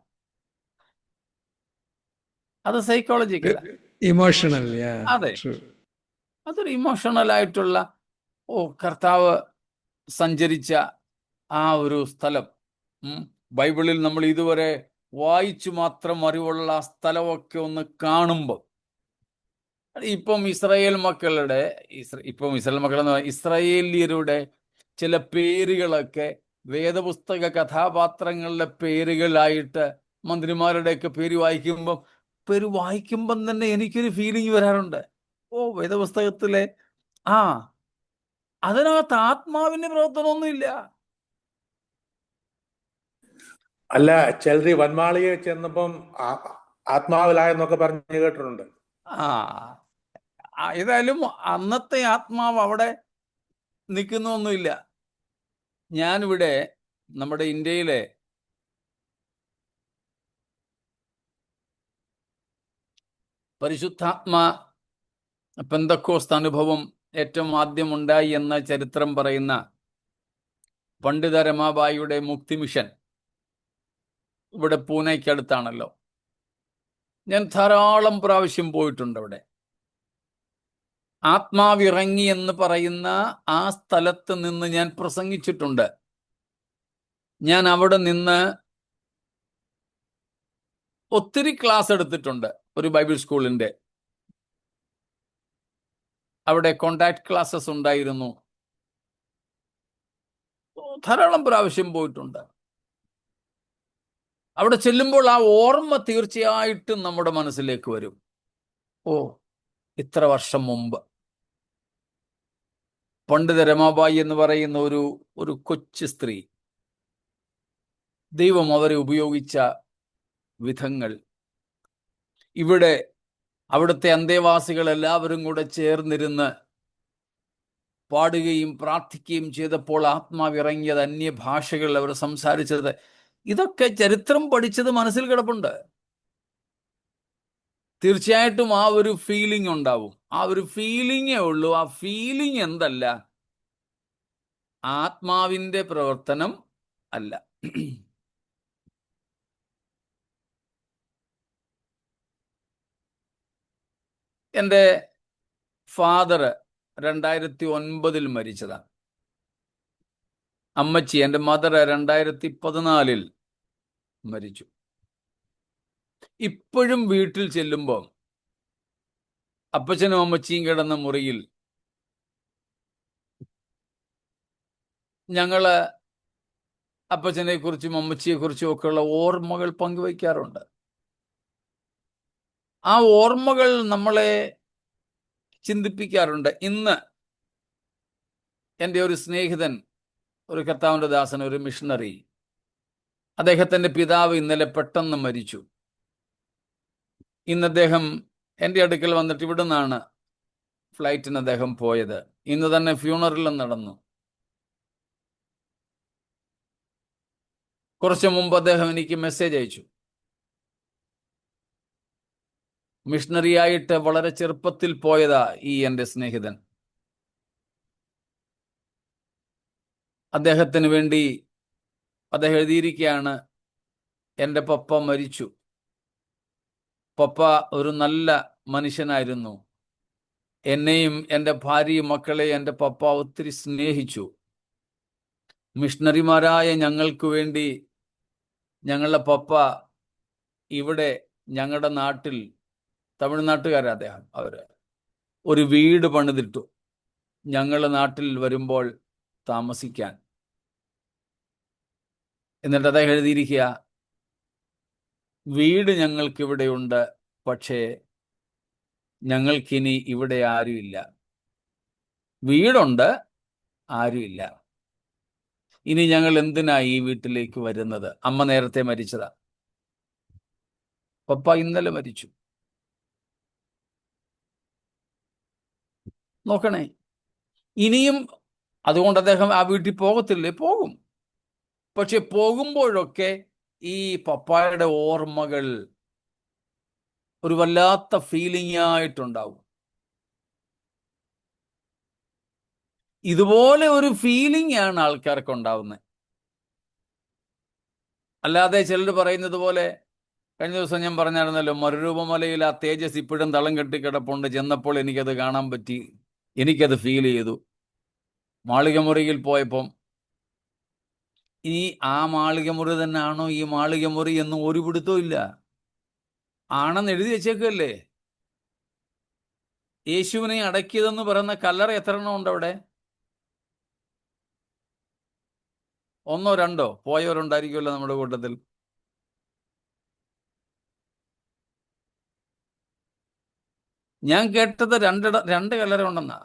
ഇമോഷണൽ. അതെ, അതൊരു ഇമോഷണൽ ആയിട്ടുള്ള, കർത്താവ് സഞ്ചരിച്ച ആ ഒരു സ്ഥലം. ബൈബിളിൽ നമ്മൾ ഇതുവരെ വായിച്ചു മാത്രം അറിവുള്ള ആ സ്ഥലമൊക്കെ ഒന്ന് കാണുമ്പോൾ, ഇപ്പം ഇസ്രായേൽ മക്കളുടെ ഇസ്രായേലിയരുടെ ചില പേരുകളൊക്കെ വേദപുസ്തക കഥാപാത്രങ്ങളുടെ പേരുകളായിട്ട് മന്ത്രിമാരുടെയൊക്കെ പേര് വായിക്കുമ്പം തന്നെ എനിക്കൊരു ഫീലിംഗ് വരാറുണ്ട്. വേദപുസ്തകത്തിലെ ആ അതിനകത്ത് ആത്മാവിന്റെ പ്രവർത്തനമൊന്നുമില്ല. അല്ല, ചിലര് വന്മാളിയെ ചെന്നപ്പം ആത്മാവിലായെന്നൊക്കെ പറഞ്ഞു കേട്ടിട്ടുണ്ട്. ഏതായാലും അന്നത്തെ ആത്മാവ് അവിടെ നിൽക്കുന്നൊന്നുമില്ല. ഞാനിവിടെ നമ്മുടെ ഇന്ത്യയിലെ പരിശുദ്ധാത്മ പെന്തക്കോസ്ത് അനുഭവം ഏറ്റവും ആദ്യം ഉണ്ടായി എന്ന ചരിത്രം പറയുന്ന പണ്ഡിത രമാബായിയുടെ മുക്തി മിഷൻ ഇവിടെ പൂനെക്കടുത്താണല്ലോ. ഞാൻ ധാരാളം പ്രാവശ്യം പോയിട്ടുണ്ട് അവിടെ. ആത്മാവിറങ്ങി എന്ന് പറയുന്ന ആ സ്ഥലത്ത് നിന്ന് ഞാൻ പ്രസംഗിച്ചിട്ടുണ്ട്. ഞാൻ അവിടെ നിന്ന് ഒത്തിരി ക്ലാസ് എടുത്തിട്ടുണ്ട്. ഒരു ബൈബിൾ സ്കൂളിന്റെ അവിടെ കോണ്ടാക്ട് ക്ലാസ്സസ് ഉണ്ടായിരുന്നു. ധാരാളം പ്രാവശ്യം പോയിട്ടുണ്ട്. അവിടെ ചെല്ലുമ്പോൾ ആ ഓർമ്മ തീർച്ചയായിട്ടും നമ്മുടെ മനസ്സിലേക്ക് വരും. ഇത്ര വർഷം മുമ്പ് പണ്ഡിത രമാബായി എന്ന് പറയുന്ന ഒരു കൊച്ചു സ്ത്രീ, ദൈവം അവരെ ഉപയോഗിച്ച വിധങ്ങൾ, ഇവിടെ അവിടുത്തെ അന്തേവാസികൾ എല്ലാവരും കൂടെ ചേർന്നിരുന്ന് പാടുകയും പ്രാർത്ഥിക്കുകയും ചെയ്തപ്പോൾ ആത്മാവിറങ്ങിയത്, അന്യഭാഷകൾ അവർ സംസാരിച്ചത്, ഇതൊക്കെ ചരിത്രം പഠിച്ചത് മനസ്സിൽ കിടപ്പുണ്ട്. തീർച്ചയായിട്ടും ആ ഒരു ഫീലിംഗ് ഉണ്ടാവും. ആ ഒരു ഫീലിംഗേ ഉള്ളൂ. ആ ഫീലിംഗ് എന്തല്ല, ആത്മാവിന്റെ പ്രവർത്തനം അല്ല. എൻ്റെ ഫാദർ 2009 മരിച്ചതാണ്. അമ്മച്ചി, എൻ്റെ മദർ 2014 മരിച്ചു. ഇപ്പോഴും വീട്ടിൽ ചെല്ലുമ്പോൾ അപ്പച്ചനും അമ്മച്ചിയും കിടന്ന മുറിയിൽ ഞങ്ങള് അപ്പച്ചനെ കുറിച്ചും അമ്മച്ചിയെ കുറിച്ചും ഒക്കെയുള്ള ഓർമ്മകൾ പങ്കുവയ്ക്കാറുണ്ട്. ആ ഓർമ്മകൾ നമ്മളെ ചിന്തിപ്പിക്കാറുണ്ട്. ഇന്ന് എൻ്റെ ഒരു സ്നേഹിതൻ, ഒരു കർത്താവിൻ്റെ ദാസൻ, ഒരു മിഷണറി, അദ്ദേഹത്തിൻ്റെ പിതാവ് ഇന്നലെ പെട്ടെന്ന് മരിച്ചു. ഇന്ന് അദ്ദേഹം എൻ്റെ അടുക്കൽ വന്നിട്ട് ഇവിടെ നിന്നാണ് ഫ്ലൈറ്റിന് അദ്ദേഹം പോയത്. ഇന്ന് തന്നെ ഫ്യൂണറലും നടന്നു. കുറച്ച് മുമ്പ് അദ്ദേഹം എനിക്ക് മെസ്സേജ് അയച്ചു. മിഷണറിയായിട്ട് വളരെ ചെറുപ്പത്തിൽ പോയതാ ഈ എൻ്റെ സ്നേഹിതൻ. അദ്ദേഹത്തിന് വേണ്ടി അദ്ദേഹം എഴുതിയിരിക്കുകയാണ്, എൻ്റെ പപ്പ മരിച്ചു. പപ്പ ഒരു നല്ല മനുഷ്യനായിരുന്നു. എന്നെയും എൻ്റെ ഭാര്യയും മക്കളെയും എൻ്റെ പപ്പ ഒത്തിരി സ്നേഹിച്ചു. മിഷണറിമാരായ ഞങ്ങൾക്ക് വേണ്ടി ഞങ്ങളുടെ പപ്പ ഇവിടെ ഞങ്ങളുടെ നാട്ടിൽ, തമിഴ്നാട്ടുകാരാ അദ്ദേഹം, ഒരു വീട് പണിതിട്ടു ഞങ്ങളുടെ നാട്ടിൽ വരുമ്പോൾ താമസിക്കാൻ. എന്നിട്ട് അദ്ദേഹം എഴുതിയിരിക്കുക, വീട് ഞങ്ങൾക്കിവിടെയുണ്ട്, പക്ഷേ ഞങ്ങൾക്കിനി ഇവിടെ ആരുമില്ല. വീടുണ്ട്, ആരുമില്ല. ഇനി ഞങ്ങൾ എന്തിനാ ഈ വീട്ടിലേക്ക് വരുന്നത്? അമ്മ നേരത്തെ മരിച്ചതാ. പപ്പ ഇന്നലെ മരിച്ചു. നോക്കണേ, ഇനിയും അതുകൊണ്ട് അദ്ദേഹം ആ വീട്ടിൽ പോകത്തില്ലേ? പോകും. പക്ഷെ പോകുമ്പോഴൊക്കെ ഈ പപ്പായുടെ ഓർമ്മകൾ ഒരു വല്ലാത്ത ഫീലിംഗ് ആയിട്ടുണ്ടാവും. ഇതുപോലെ ഒരു ഫീലിംഗ് ആണ് ആൾക്കാർക്ക് ഉണ്ടാവുന്നത്. അല്ലാതെ ചിലർ പറയുന്നത് പോലെ, കഴിഞ്ഞ ദിവസം ഞാൻ പറഞ്ഞായിരുന്നല്ലോ, മറുരൂപമലയിൽ ആ തേജസ് ഇപ്പോഴും തളം കെട്ടി കിടപ്പുണ്ട്. ചെന്നപ്പോൾ എനിക്കത് കാണാൻ പറ്റി, എനിക്കത് ഫീൽ ചെയ്തു. മാളികമുറിയിൽ പോയപ്പം ഈ ആ മാളികമുറി തന്നെ ആണോ ഈ മാളികമുറി എന്ന് ഒരു പിടുത്തവും ഇല്ല. ആണെന്ന് എഴുതി വെച്ചേക്കല്ലേ. യേശുവിനെ അടക്കിയതെന്ന് പറയുന്ന കല്ലറ എത്ര എണ്ണം ഉണ്ട് അവിടെ? 1 or 2 പോയവരുണ്ടായിരിക്കുമല്ലോ നമ്മുടെ കൂട്ടത്തിൽ. ഞാൻ കേട്ടത് രണ്ട് കല്ലറ ഉണ്ടെന്നാ.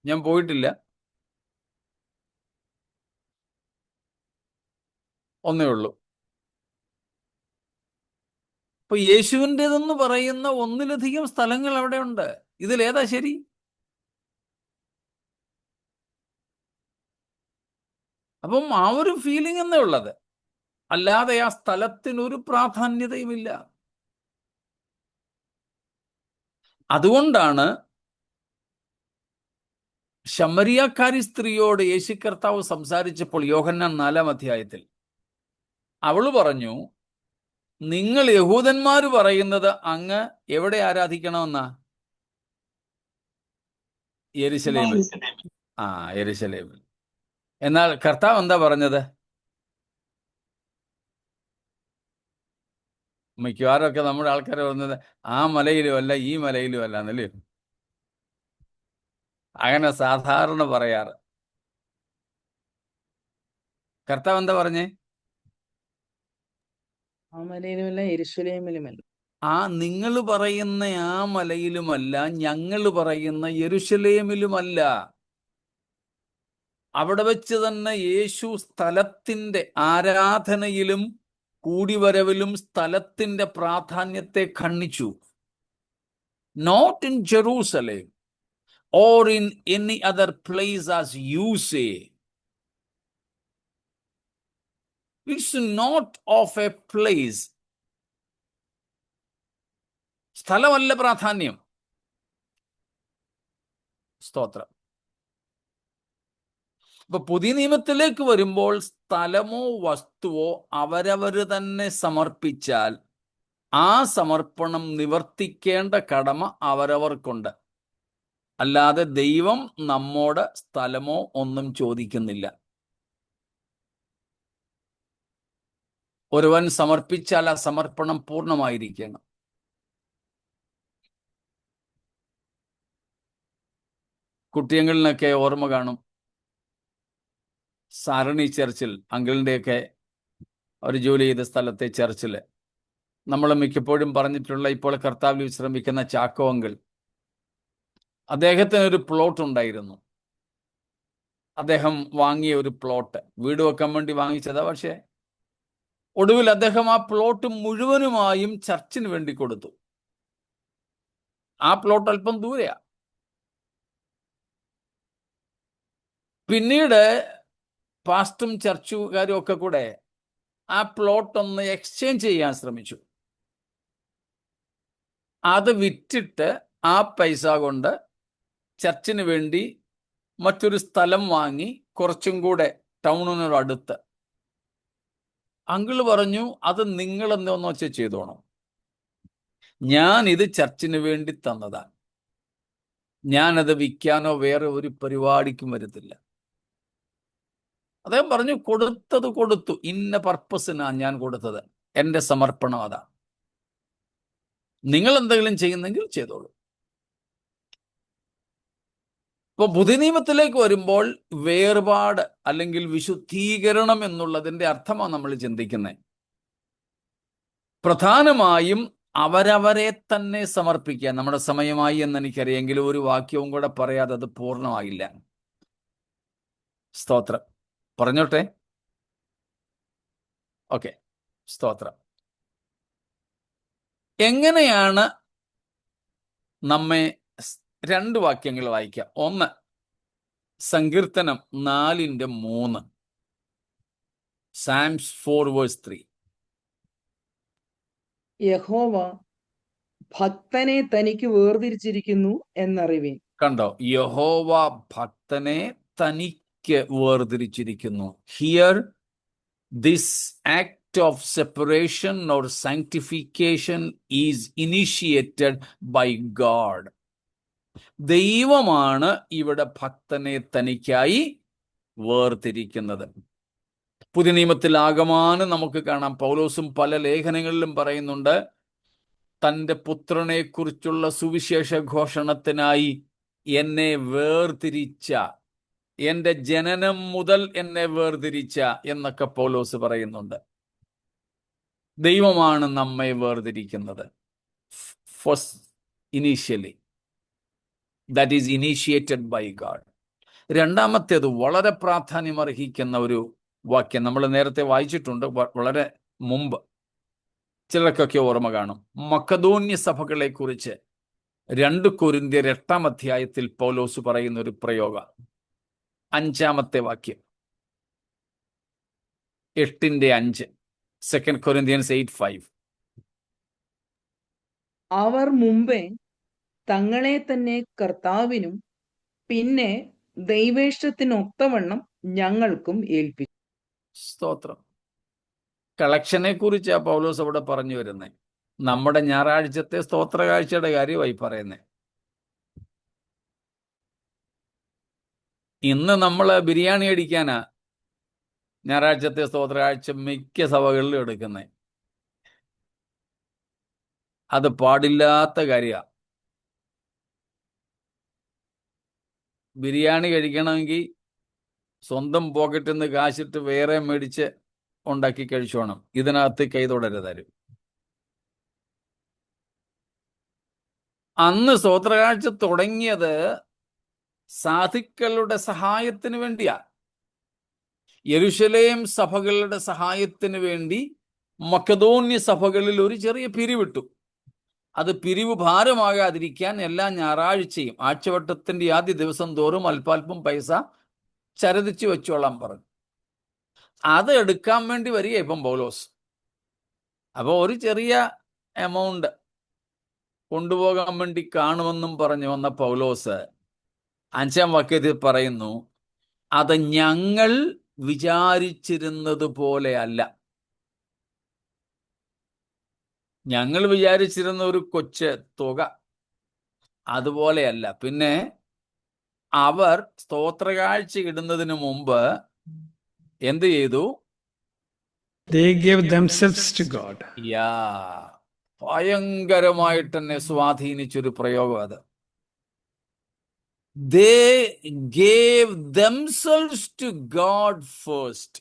ഞാൻ പോയിട്ടില്ല, ഒന്നേ ഉള്ളൂ. അപ്പൊ യേശുവിൻ്റെതെന്ന് പറയുന്ന ഒന്നിലധികം സ്ഥലങ്ങൾ അവിടെ ഉണ്ട്. ഇതിലേതാ ശരി? അപ്പം ആ ഒരു ഫീലിംഗ് എന്നേ ഉള്ളത്, അല്ലാതെ ആ സ്ഥലത്തിനൊരു പ്രാധാന്യതയുമില്ല. അതുകൊണ്ടാണ് ശമരിയാക്കാരി സ്ത്രീയോട് യേശു കർത്താവ് സംസാരിച്ചപ്പോൾ യോഹന്നാൻ 4-ാം അധ്യായത്തിൽ അവള് പറഞ്ഞു, നിങ്ങൾ യഹൂദന്മാര് പറയുന്നത് അങ്ങ് എവിടെ ആരാധിക്കണമെന്നാ? യെരുശലേമിൽ. യെരുശലേമിൽ. എന്നാൽ കർത്താവ് എന്താ പറഞ്ഞത്? മിക്കവാറൊക്കെ നമ്മുടെ ആൾക്കാർ പറഞ്ഞത് ആ മലയിലും അല്ല ഈ മലയിലും അല്ല എന്നല്ലേ അങ്ങനെ സാധാരണ പറയാറ്. കർത്താവ് എന്താ പറഞ്ഞേ? ആ മലയിലുമല്ല യെരൂശലേമിലുമല്ല. നിങ്ങൾ പറയുന്ന ആ മലയിലുമല്ല, ഞങ്ങൾ പറയുന്ന യെരുശലേമിലുമല്ല. അവിടെ വെച്ച് തന്നെ യേശു സ്ഥലത്തിന്റെ ആരാധനയിലും കൂടിവരവിലും സ്ഥലത്തിന്റെ പ്രാധാന്യത്തെ ഖണ്ഡിച്ചു. Not in Jerusalem or in any other place as you say. It's not of a place. സ്ഥലമല്ല പ്രാധാന്യം. സ്തോത്രം. ഇപ്പൊ പുതിയ നിയമത്തിലേക്ക് വരുമ്പോൾ സ്ഥലമോ വസ്തുവോ അവരവര് തന്നെ സമർപ്പിച്ചാൽ ആ സമർപ്പണം നിവർത്തിക്കേണ്ട കടമ അവരവർക്കുണ്ട്. അല്ലാതെ ദൈവം നമ്മോട് സ്ഥലമോ ഒന്നും ചോദിക്കുന്നില്ല. ഒരുവൻ സമർപ്പിച്ചാൽ ആ സമർപ്പണം പൂർണ്ണമായിരിക്കണം. കുട്ടിയങ്ങളിനൊക്കെ ഓർമ്മ കാണും, സാരണി ചർച്ചിൽ, അങ്കിളിൻ്റെയൊക്കെ ഒരു ജോലി ചെയ്ത സ്ഥലത്തെ ചർച്ചില് നമ്മൾ മിക്കപ്പോഴും പറഞ്ഞിട്ടുള്ള ഇപ്പോൾ കർത്താവിൽ വിശ്രമിക്കുന്ന ചാക്കോ അങ്കിൾ, അദ്ദേഹത്തിന് ഒരു പ്ലോട്ട് ഉണ്ടായിരുന്നു. അദ്ദേഹം വാങ്ങിയ ഒരു പ്ലോട്ട്, വീട് വെക്കാൻ വേണ്ടി വാങ്ങിച്ചതാ. പക്ഷേ ഒടുവിൽ അദ്ദേഹം ആ പ്ലോട്ട് മുഴുവനുമായും ചർച്ചിന് വേണ്ടി കൊടുത്തു. ആ പ്ലോട്ട് അല്പം ദൂരെയാ. പിന്നീട് പാസ്റ്ററും ചർച്ചുകാരും ഒക്കെ കൂടെ ആ പ്ലോട്ട് ഒന്ന് എക്സ്ചേഞ്ച് ചെയ്യാൻ ശ്രമിച്ചു. അത് വിറ്റിട്ട് ആ പൈസ കൊണ്ട് ചർച്ചിന് വേണ്ടി മറ്റൊരു സ്ഥലം വാങ്ങി, കുറച്ചും കൂടെ ടൗണിനോടടുത്ത്. അങ്കിള് പറഞ്ഞു, അത് നിങ്ങൾ എന്തോന്ന് വെച്ചാൽ ചെയ്തോണം, ഞാൻ ഇത് ചർച്ചിന് വേണ്ടി തന്നതാ, ഞാനത് വിൽക്കാനോ വേറെ ഒരു പരിപാടിക്കും വരുത്തില്ല. അദ്ദേഹം പറഞ്ഞു, കൊടുത്തത് കൊടുത്തു, ഇന്ന പർപ്പസിനാണ് ഞാൻ കൊടുത്തത്, എൻ്റെ സമർപ്പണം അതാ, നിങ്ങൾ എന്തെങ്കിലും ചെയ്യുന്നെങ്കിൽ ചെയ്തോളൂ. ഇപ്പൊ പുതിയ നിയമത്തിലേക്ക് വരുമ്പോൾ വേർപാട് അല്ലെങ്കിൽ വിശുദ്ധീകരണം എന്നുള്ളതിന്റെ അർത്ഥമാണ് നമ്മൾ ചിന്തിക്കുന്നത്. പ്രധാനമായും അവരവരെ തന്നെ സമർപ്പിക്കുക. നമ്മുടെ സമയമായി എന്ന് എനിക്കറിയെങ്കിലും ഒരു വാക്യവും കൂടെ പറയാതെ അത് പൂർണ്ണമായില്ല. സ്തോത്രം. പറഞ്ഞോട്ടെ? ഓക്കെ, സ്തോത്രം. എങ്ങനെയാണ് നമ്മെ, രണ്ട് വാക്യങ്ങൾ വായിക്കാം. ഒന്ന്, സങ്കീർത്തനം 4:3, സാംസ് 4:3. യഹോവ ഭക്തനെ തനിക്ക് വേർതിരിച്ചിരിക്കുന്നു എന്നറിവീൻ. കണ്ടോ? യഹോവ ഭക്തനെ തനിക്ക് വേർതിരിച്ചിരിക്കുന്നു. Here this act of separation or sanctification is initiated by God. ദൈവമാണ് ഇവിടെ ഭക്തനെ തനിക്കായി വേർതിരിക്കുന്നത്. പുതിയ നിയമത്തിൽ ആകമാനം നമുക്ക് കാണാം. പൗലോസും പല ലേഖനങ്ങളിലും പറയുന്നുണ്ട്, തൻ്റെ പുത്രനെ കുറിച്ചുള്ള സുവിശേഷ ഘോഷണത്തിനായി എന്നെ വേർതിരിച്ച, എൻ്റെ ജനനം മുതൽ എന്നെ വേർതിരിച്ച എന്നൊക്കെ പൗലോസ് പറയുന്നുണ്ട്. ദൈവമാണ് നമ്മെ വേർതിരിക്കുന്നത്. Initially. That is initiated by God. രണ്ടാമത്തേത് വളരെ പ്രാധാന്യമർഹിക്കുന്ന ഒരു വാക്യം നമ്മൾ നേരത്തെ വായിച്ചിട്ടുണ്ട്, വളരെ മുമ്പ്. ചിലർക്കൊക്കെ ഓർമ്മ കാണും. മക്കദോന്യ സഭകളെ കുറിച്ച് 2 കൊരിന്ത്യർ 8-ാം അധ്യായത്തിൽ പൗലോസ് പറയുന്ന ഒരു പ്രയോഗം. 5-ാമത്തെ വാക്യം, 8:5, 2 Corinthians 8:5. അവർ മുമ്പേ തങ്ങളെ തന്നെ കർത്താവിനും പിന്നെ ദൈവേഷ്ടത്തിനൊത്തവണ്ണം ഞങ്ങൾക്കും ഏൽപ്പിച്ചു. സ്തോത്രം. കളക്ഷനെ കുറിച്ചാ പൗലോസ് അവിടെ പറഞ്ഞു വരുന്നത്. നമ്മുടെ ഞായറാഴ്ചത്തെ സ്തോത്ര കാഴ്ചയുടെ കാര്യമായി പറയുന്നത്. ഇന്ന് നമ്മൾ ബിരിയാണി അടിക്കാനാ ഞായറാഴ്ചത്തെ സ്തോത്ര കാഴ്ച മിക്ക സഭകളിലും എടുക്കുന്നത്. അത് പാടില്ലാത്ത കാര്യമാണ്. ബിരിയാണി കഴിക്കണമെങ്കിൽ സ്വന്തം പോക്കറ്റിൽ നിന്ന് കാശിട്ട് വേറെ മേടിച്ച് ഉണ്ടാക്കി കഴിച്ചോണം. ഇതിനകത്ത് കൈ തൊടരുതാരും. അന്ന് സ്തോത്രകാഴ്ച തുടങ്ങിയത് സാധുക്കളുടെ സഹായത്തിന് വേണ്ടിയാ. യെരുശലേം സഭകളുടെ സഹായത്തിന് വേണ്ടി മക്കദോന്യ സഭകളിൽ ഒരു ചെറിയ പിരിവിട്ടു. അത് പിരിവ് ഭാരമാകാതിരിക്കാൻ എല്ലാ ഞായറാഴ്ചയും ആഴ്ചവട്ടത്തിന്റെ ആദ്യ ദിവസം തോറും അല്പാൽപ്പം പൈസ ചരതിച്ചു വെച്ചോളാൻ പറഞ്ഞു. അത് എടുക്കാൻ വേണ്ടി വരിക ഇപ്പം പൗലോസ്. അപ്പോൾ ഒരു ചെറിയ എമൗണ്ട് കൊണ്ടുപോകാൻ വേണ്ടി കാണുമെന്നും പറഞ്ഞു വന്ന പൗലോസ് 5-ാം വാക്യത്തിൽ പറയുന്നു, അത് ഞങ്ങൾ വിചാരിച്ചിരുന്നത് പോലെ അല്ല. ഞങ്ങൾ വിചാരിച്ചിരുന്ന ഒരു കൊച്ചു തുക അതുപോലെയല്ല. പിന്നെ അവർ സ്തോത്രകാഴ്ച ഇടുന്നതിന് മുമ്പ് എന്ത് ചെയ്തു? They gave themselves to God. ഭയങ്കരമായിട്ട് തന്നെ സ്വാധീനിച്ചൊരു പ്രയോഗം അത്. They gave themselves to God first.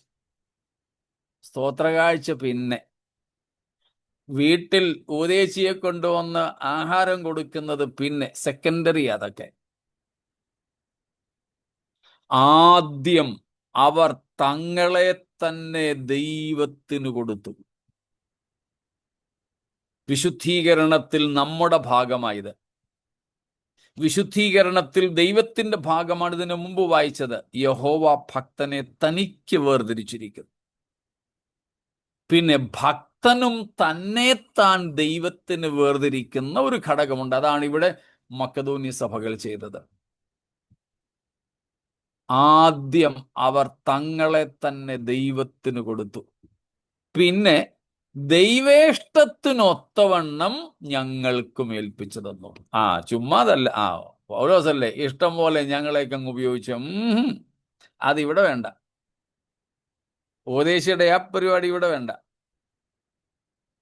സ്തോത്രകാഴ്ച പിന്നെ. വീട്ടിൽ ഉപദേശിയെ കൊണ്ടുവന്ന് ആഹാരം കൊടുക്കുന്നത് പിന്നെ, സെക്കൻഡറി അതൊക്കെ. ആദ്യം അവർ തങ്ങളെ തന്നെ ദൈവത്തിന് കൊടുത്തു. വിശുദ്ധീകരണത്തിൽ നമ്മുടെ ഭാഗമായത്. വിശുദ്ധീകരണത്തിൽ ദൈവത്തിന്റെ ഭാഗമാണ്. ഇതിനു മുമ്പ് വായിച്ചത്, യഹോവ ഭക്തനെ തനിക്ക് വേർതിരിച്ചിരിക്കുന്നു. പിന്നെ ഭക്തനും തന്നെ താൻ ദൈവത്തിന് വേർതിരിക്കുന്ന ഒരു ഘടകമുണ്ട്. അതാണ് ഇവിടെ മക്കദോന്യ സഭകൾ ചെയ്തത്. ആദ്യം അവർ തങ്ങളെ തന്നെ ദൈവത്തിന് കൊടുത്തു. പിന്നെ ദൈവേഷ്ടത്തിനൊത്തവണ്ണം ഞങ്ങൾക്കും ഏൽപ്പിച്ചു തന്നു. ചുമ്മാതല്ല. പൗലോസല്ലേ ഇഷ്ടം പോലെ ഞങ്ങളെയൊക്കെ അങ്ങ് ഉപയോഗിച്ചു. അതിവിടെ വേണ്ട. ഉപദേശിയുടെ ആ പരിപാടി ഇവിടെ വേണ്ട.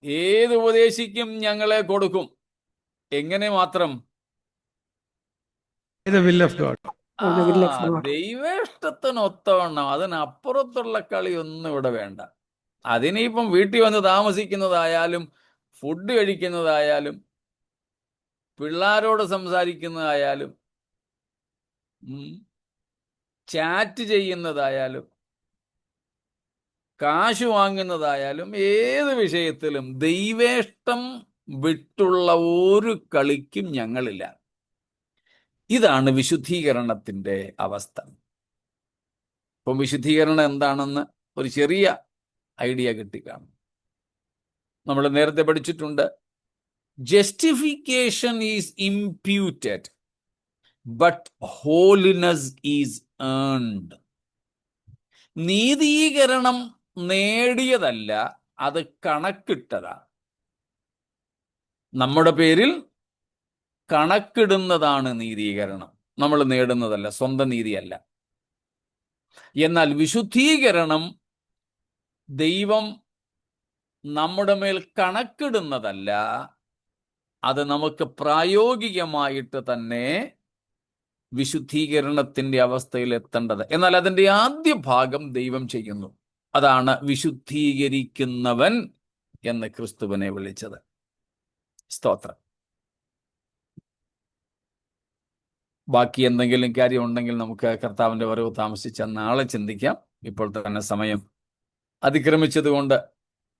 ഏത് ഉപദേശിക്കും ഞങ്ങളെ കൊടുക്കും. എങ്ങനെ മാത്രം? The will of God. The will of God. ദൈവേഷ്ടത്തിനൊത്തവണ്ണം. അതിനപ്പുറത്തുള്ള കളിയൊന്നും ഇവിടെ വേണ്ട. അതിനിപ്പം വീട്ടിൽ വന്ന് താമസിക്കുന്നതായാലും ഫുഡ് കഴിക്കുന്നതായാലും പിള്ളേരോട് സംസാരിക്കുന്നതായാലും ചാറ്റ് ചെയ്യുന്നതായാലും കാശ് വാങ്ങുന്നതായാലും ഏത് വിഷയത്തിലും ദൈവേഷ്ടം വിട്ടുള്ള ഒരു കളിക്കും ഞങ്ങളില്ല. ഇതാണ് വിശുദ്ധീകരണത്തിന്റെ അവസ്ഥ. ഇപ്പം വിശുദ്ധീകരണം എന്താണെന്ന് ഒരു ചെറിയ ഐഡിയ കിട്ടിക്കാണും. നമ്മൾ നേരത്തെ പഠിച്ചിട്ടുണ്ട്. Justification is imputed but holiness is earned. നീതീകരണം നേടിയതല്ല, അത് കണക്കിട്ടതാണ്. നമ്മുടെ പേരിൽ കണക്കിടുന്നതാണ് നീതീകരണം. നമ്മൾ നേടുന്നതല്ല, സ്വന്തം നീതിയല്ല. എന്നാൽ വിശുദ്ധീകരണം ദൈവം നമ്മുടെ മേൽ കണക്കിടുന്നതല്ല, അത് നമുക്ക് പ്രായോഗികമായിട്ട് തന്നെ വിശുദ്ധീകരണത്തിന്റെ അവസ്ഥയിൽ എത്തേണ്ടത്. എന്നാൽ അതിൻ്റെ ആദ്യ ഭാഗം ദൈവം ചെയ്യുന്നു. അതാണ് വിശുദ്ധീകരിക്കുന്നവൻ എന്ന് ക്രിസ്തുവിനെ വിളിച്ചത്. സ്തോത്രം. ബാക്കി എന്തെങ്കിലും കാര്യം ഉണ്ടെങ്കിൽ നമുക്ക് കർത്താവിൻ്റെ വരവ് താമസിച്ച നാളെ ചിന്തിക്കാം. ഇപ്പോൾ തന്നെ സമയം അതിക്രമിച്ചതുകൊണ്ട്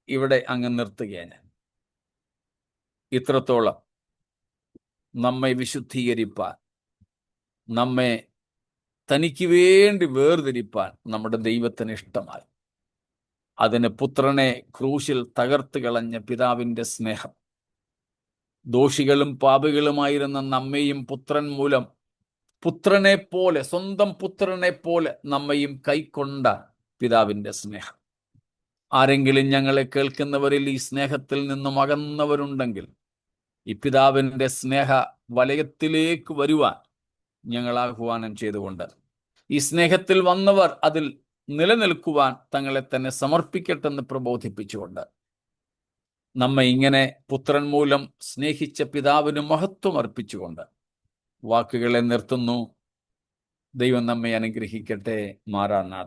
ഇവിടെ അങ്ങ് നിർത്തുകയാണ്. ഇത്രത്തോളം നമ്മെ വിശുദ്ധീകരിപ്പാൻ, നമ്മെ തനിക്ക് വേണ്ടി വേർതിരിപ്പാൻ നമ്മുടെ ദൈവത്തിന് ഇഷ്ടമായി. അതിന് പുത്രനെ ക്രൂശിൽ തകർത്ത് കളഞ്ഞ പിതാവിൻ്റെ സ്നേഹം, ദോഷികളും പാപികളുമായിരുന്ന നമ്മെയും പുത്രൻ മൂലം പുത്രനെ പോലെ, സ്വന്തം പുത്രനെ പോലെ നമ്മയും കൈക്കൊണ്ട പിതാവിൻ്റെ സ്നേഹം. ആരെങ്കിലും ഞങ്ങളെ കേൾക്കുന്നവരിൽ ഈ സ്നേഹത്തിൽ നിന്നും അകന്നവരുണ്ടെങ്കിൽ ഈ പിതാവിൻ്റെ സ്നേഹ വലയത്തിലേക്ക് വരുവാൻ ഞങ്ങൾ ആഹ്വാനം ചെയ്തുകൊണ്ട്, ഈ സ്നേഹത്തിൽ വന്നവർ അതിൽ നിലനിൽക്കുവാൻ തങ്ങളെ തന്നെ സമർപ്പിക്കട്ടെന്ന് പ്രബോധിപ്പിച്ചുകൊണ്ട്, നമ്മെ ഇങ്ങനെ പുത്രൻ മൂലം സ്നേഹിച്ച പിതാവിന് മഹത്വം അർപ്പിച്ചുകൊണ്ട് വാക്കുകളെ നിർത്തുന്നു. ദൈവം നമ്മെ അനുഗ്രഹിക്കട്ടെ. മാറാനാഥ.